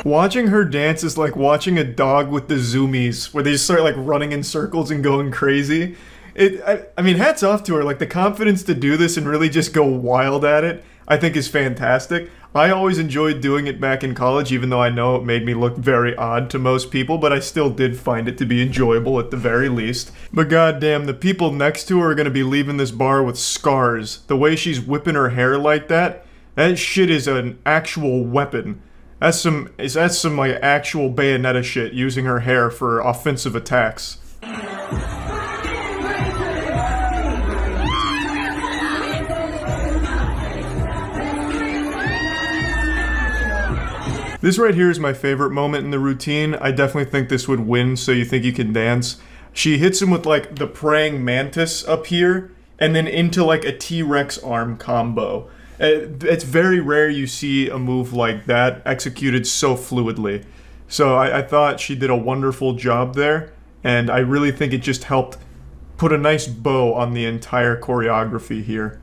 Watching her dance is like watching a dog with the zoomies, where they just start like running in circles and going crazy. I mean, hats off to her. Like, the confidence to do this and really just go wild at it, I think is fantastic. I always enjoyed doing it back in college, even though I know it made me look very odd to most people, but I still did find it to be enjoyable at the very least. But goddamn, the people next to her are gonna be leaving this bar with scars. The way she's whipping her hair like that shit is an actual weapon. That's some like actual Bayonetta shit, using her hair for offensive attacks. This right here is my favorite moment in the routine. I definitely think this would win So You Think You Can Dance. She hits him with like the praying mantis up here, and then into like a T-Rex arm combo. It's very rare you see a move like that executed so fluidly. So I thought she did a wonderful job there, and I really think it just helped put a nice bow on the entire choreography here.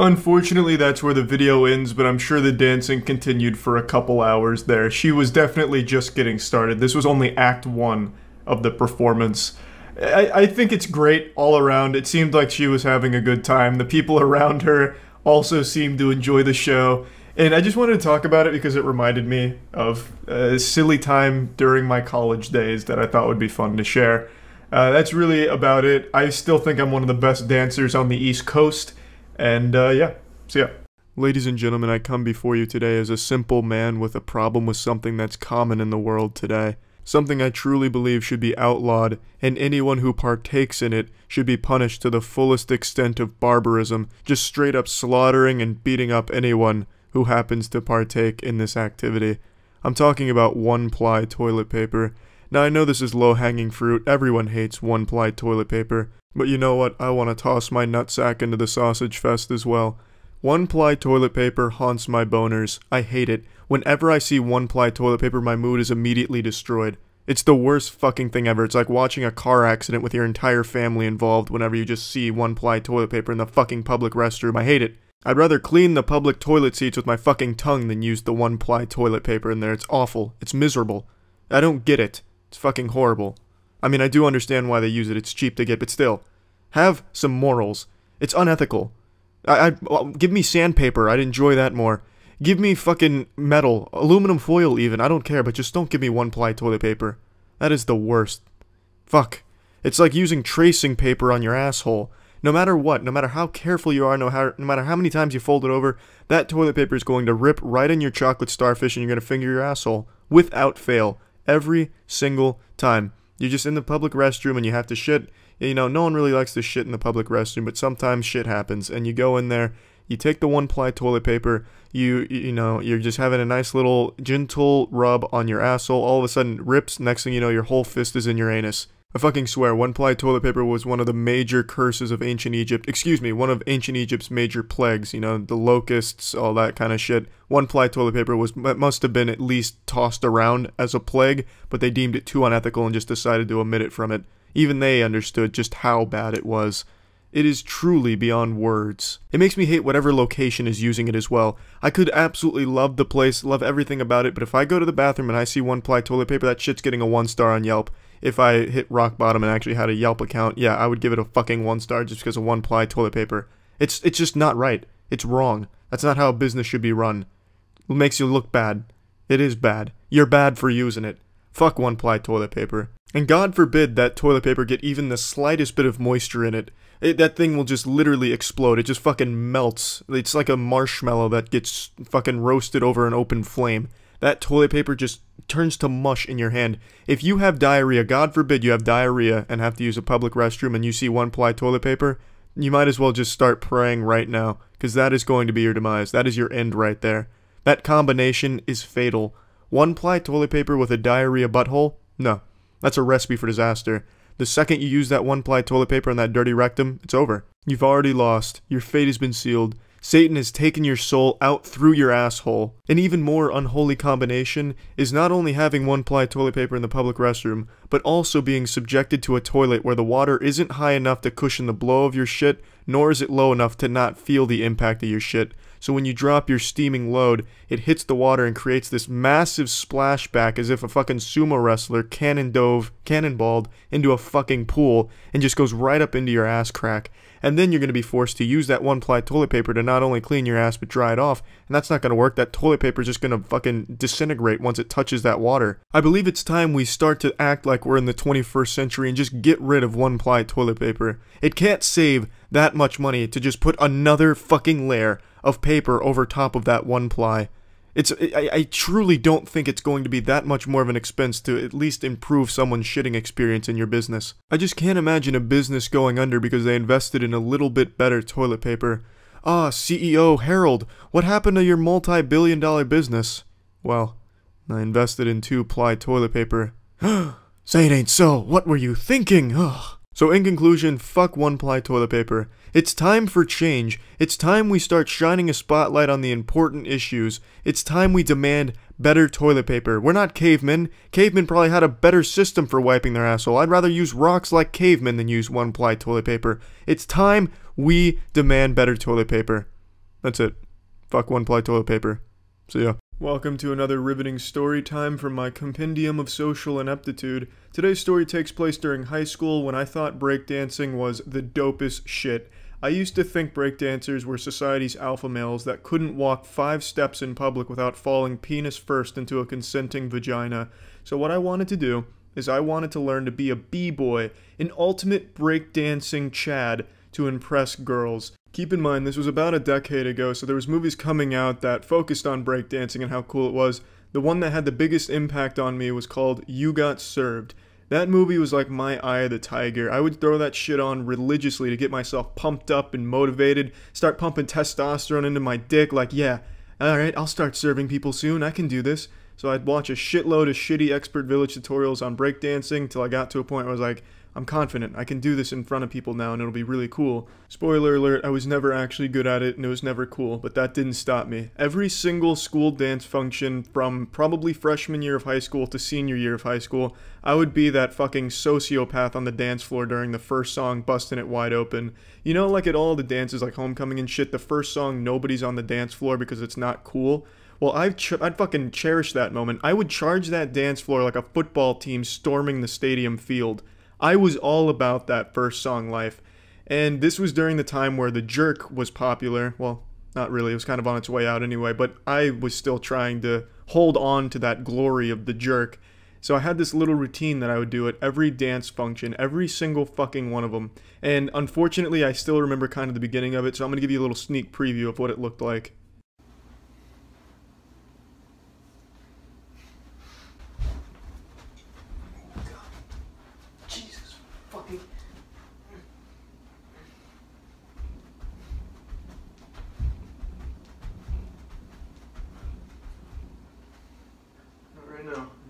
Unfortunately, that's where the video ends, but I'm sure the dancing continued for a couple hours there. She was definitely just getting started. This was only Act 1 of the performance. I think it's great all around. It seemed like she was having a good time. The people around her also seemed to enjoy the show. And I just wanted to talk about it because it reminded me of a silly time during my college days that I thought would be fun to share. That's really about it. I still think I'm one of the best dancers on the East Coast. And yeah, see ya. Ladies and gentlemen, I come before you today as a simple man with a problem with something that's common in the world today. Something I truly believe should be outlawed, and anyone who partakes in it should be punished to the fullest extent of barbarism, just straight up slaughtering and beating up anyone who happens to partake in this activity. I'm talking about one-ply toilet paper. Now I know this is low-hanging fruit, everyone hates one-ply toilet paper, but you know what, I want to toss my nutsack into the sausage fest as well. One-ply toilet paper haunts my boners. I hate it. Whenever I see one-ply toilet paper, my mood is immediately destroyed. It's the worst fucking thing ever. It's like watching a car accident with your entire family involved whenever you just see one-ply toilet paper in the fucking public restroom. I hate it. I'd rather clean the public toilet seats with my fucking tongue than use the one-ply toilet paper in there. It's awful. It's miserable. I don't get it. It's fucking horrible. I mean, I do understand why they use it. It's cheap to get, but still. Have some morals. It's unethical. Give me sandpaper. I'd enjoy that more. Give me fucking metal. Aluminum foil even. I don't care, but just don't give me one-ply toilet paper. That is the worst. Fuck. It's like using tracing paper on your asshole. No matter what, no matter how careful you are, no matter how many times you fold it over, that toilet paper is going to rip right in your chocolate starfish and you're going to finger your asshole. Without fail. Every single time. You're just in the public restroom and you have to shit. You know, no one really likes to shit in the public restroom, but sometimes shit happens. And you go in there, you take the one-ply toilet paper, you know, you're just having a nice little gentle rub on your asshole, all of a sudden it rips, next thing you know, your whole fist is in your anus. I fucking swear, one-ply toilet paper was one of the major curses of ancient Egypt. Excuse me, one of ancient Egypt's major plagues, you know, the locusts, all that kind of shit. One-ply toilet paper must have been at least tossed around as a plague, but they deemed it too unethical and just decided to omit it from it. Even they understood just how bad it was. It is truly beyond words. It makes me hate whatever location is using it as well. I could absolutely love the place, love everything about it, but if I go to the bathroom and I see one-ply toilet paper, that shit's getting a 1-star on Yelp. If I hit rock bottom and actually had a Yelp account, yeah, I would give it a fucking 1-star just because of one-ply toilet paper. It's just not right. It's wrong. That's not how a business should be run. It makes you look bad. It is bad. You're bad for using it. Fuck one-ply toilet paper. And God forbid that toilet paper get even the slightest bit of moisture in it. That thing will just literally explode. It just fucking melts. It's like a marshmallow that gets fucking roasted over an open flame. That toilet paper just turns to mush in your hand. If you have diarrhea, God forbid you have diarrhea and have to use a public restroom and you see one-ply toilet paper, you might as well just start praying right now, because that is going to be your demise. That is your end right there. That combination is fatal. One-ply toilet paper with a diarrhea butthole? No. That's a recipe for disaster. The second you use that one-ply toilet paper on that dirty rectum, it's over. You've already lost. Your fate has been sealed. Satan has taken your soul out through your asshole. An even more unholy combination is not only having one-ply toilet paper in the public restroom, but also being subjected to a toilet where the water isn't high enough to cushion the blow of your shit, nor is it low enough to not feel the impact of your shit. So when you drop your steaming load, it hits the water and creates this massive splashback as if a fucking sumo wrestler cannonballed into a fucking pool and just goes right up into your ass crack. And then you're going to be forced to use that one-ply toilet paper to not only clean your ass but dry it off, and that's not going to work. That toilet paper is just going to fucking disintegrate once it touches that water. I believe it's time we start to act like we're in the 21st century and just get rid of one-ply toilet paper. It can't save that much money to just put another fucking layer of paper over top of that one-ply. I truly don't think it's going to be that much more of an expense to at least improve someone's shitting experience in your business. I just can't imagine a business going under because they invested in a little bit better toilet paper. Ah, CEO Harold, what happened to your multi-billion-dollar business? Well, I invested in 2-ply toilet paper. Say it ain't so. What were you thinking? So in conclusion, fuck one-ply toilet paper. It's time for change. It's time we start shining a spotlight on the important issues. It's time we demand better toilet paper. We're not cavemen. Cavemen probably had a better system for wiping their asshole. I'd rather use rocks like cavemen than use one-ply toilet paper. It's time we demand better toilet paper. That's it. Fuck one-ply toilet paper. See ya. Welcome to another riveting story time from my compendium of social ineptitude. Today's story takes place during high school when I thought breakdancing was the dopest shit. I used to think breakdancers were society's alpha males that couldn't walk 5 steps in public without falling penis first into a consenting vagina. So what I wanted to do is I wanted to learn to be a b-boy, an ultimate breakdancing Chad to impress girls. Keep in mind, this was about a decade ago, so there was movies coming out that focused on breakdancing and how cool it was. The one that had the biggest impact on me was called You Got Served. That movie was like my eye of the tiger. I would throw that shit on religiously to get myself pumped up and motivated, start pumping testosterone into my dick like, yeah, alright, I'll start serving people soon, I can do this. So I'd watch a shitload of shitty Expert Village tutorials on breakdancing till I got to a point where I was like, I'm confident, I can do this in front of people now and it'll be really cool. Spoiler alert, I was never actually good at it and it was never cool, but that didn't stop me. Every single school dance function from probably freshman year of high school to senior year of high school, I would be that fucking sociopath on the dance floor during the first song, busting it wide open. You know, like at all the dances like homecoming and shit, the first song nobody's on the dance floor because it's not cool? Well, I'd fucking cherish that moment. I would charge that dance floor like a football team storming the stadium field. I was all about that first song life. And this was during the time where The Jerk was popular. Well, not really, it was kind of on its way out anyway, but I was still trying to hold on to that glory of The Jerk. So I had this little routine that I would do at every dance function, every single fucking one of them. And unfortunately, I still remember kind of the beginning of it, so I'm going to give you a little sneak preview of what it looked like.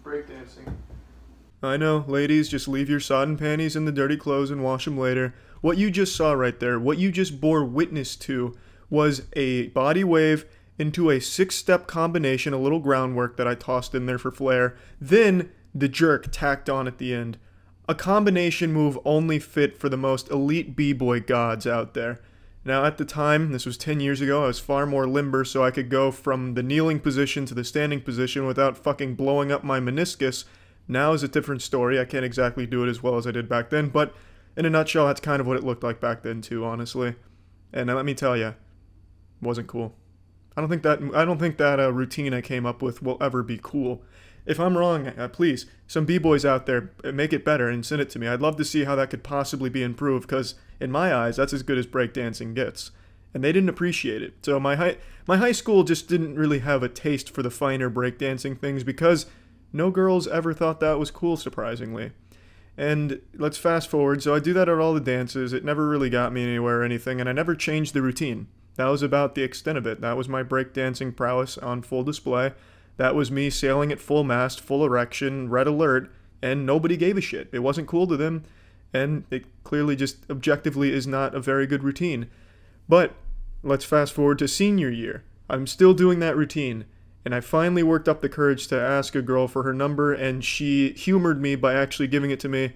Breakdancing. I know, ladies, just leave your sodden panties in the dirty clothes and wash them later. What you just saw right there, what you just bore witness to, was a body wave into a 6-step combination, a little groundwork that I tossed in there for flair, then the jerk tacked on at the end. A combination move only fit for the most elite b-boy gods out there. Now at the time, this was 10 years ago, I was far more limber so I could go from the kneeling position to the standing position without fucking blowing up my meniscus. Now is a different story, I can't exactly do it as well as I did back then, but in a nutshell, that's kind of what it looked like back then too, honestly. And let me tell you, it wasn't cool. I don't think that routine I came up with will ever be cool. If I'm wrong, please, some b-boys out there, make it better and send it to me. I'd love to see how that could possibly be improved, because in my eyes, that's as good as breakdancing gets. And they didn't appreciate it. So my high school just didn't really have a taste for the finer breakdancing things, because no girls ever thought that was cool, surprisingly. And let's fast forward, so I do that at all the dances. It never really got me anywhere or anything, and I never changed the routine. That was about the extent of it. That was my breakdancing prowess on full display. That was me sailing at full mast, full erection, red alert, and nobody gave a shit. It wasn't cool to them, and it clearly just objectively is not a very good routine. But let's fast forward to senior year. I'm still doing that routine, and I finally worked up the courage to ask a girl for her number, and she humored me by actually giving it to me.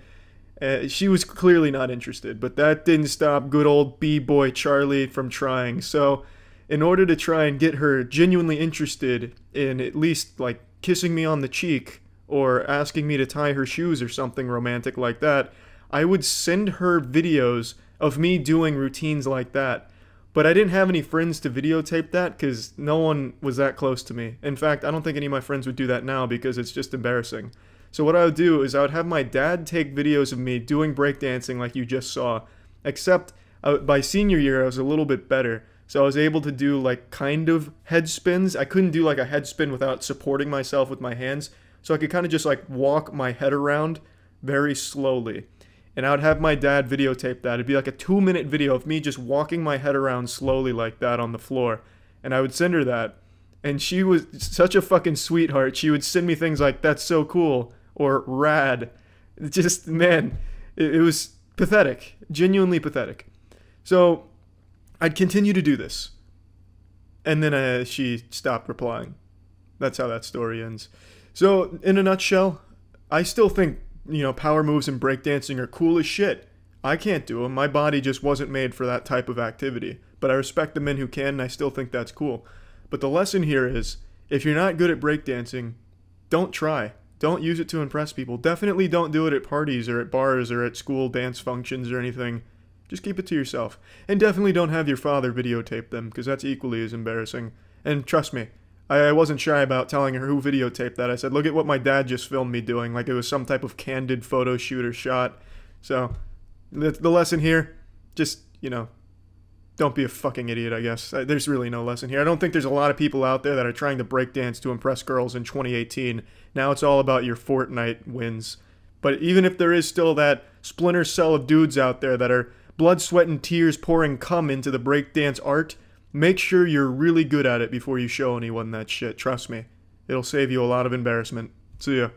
She was clearly not interested, but that didn't stop good old b-boy Charlie from trying. So in order to try and get her genuinely interested in at least like kissing me on the cheek or asking me to tie her shoes or something romantic like that, I would send her videos of me doing routines like that. But I didn't have any friends to videotape that because no one was that close to me. In fact, I don't think any of my friends would do that now because it's just embarrassing. So what I would do is I would have my dad take videos of me doing breakdancing like you just saw, except by senior year I was a little bit better. So I was able to do like kind of head spins. I couldn't do like a head spin without supporting myself with my hands. So I could kind of just like walk my head around very slowly. And I would have my dad videotape that. It'd be like a 2-minute video of me just walking my head around slowly like that on the floor. And I would send her that. And she was such a fucking sweetheart. She would send me things like, "That's so cool," or "rad." Just, man, it was pathetic. Genuinely pathetic. So I'd continue to do this. And then she stopped replying. That's how that story ends. So, in a nutshell, I still think, you know, power moves and breakdancing are cool as shit. I can't do them. My body just wasn't made for that type of activity. But I respect the men who can, and I still think that's cool. But the lesson here is, if you're not good at breakdancing, don't try. Don't use it to impress people. Definitely don't do it at parties or at bars or at school dance functions or anything. Just keep it to yourself. And definitely don't have your father videotape them, because that's equally as embarrassing. And trust me, I wasn't shy about telling her who videotaped that. I said, look at what my dad just filmed me doing, like it was some type of candid photo shoot or shot. So, the lesson here, just, you know, don't be a fucking idiot, I guess. There's really no lesson here. I don't think there's a lot of people out there that are trying to breakdance to impress girls in 2018. Now it's all about your Fortnite wins. But even if there is still that splinter cell of dudes out there that are blood, sweat, and tears pouring cum into the breakdance art, make sure you're really good at it before you show anyone that shit. Trust me. It'll save you a lot of embarrassment. See ya.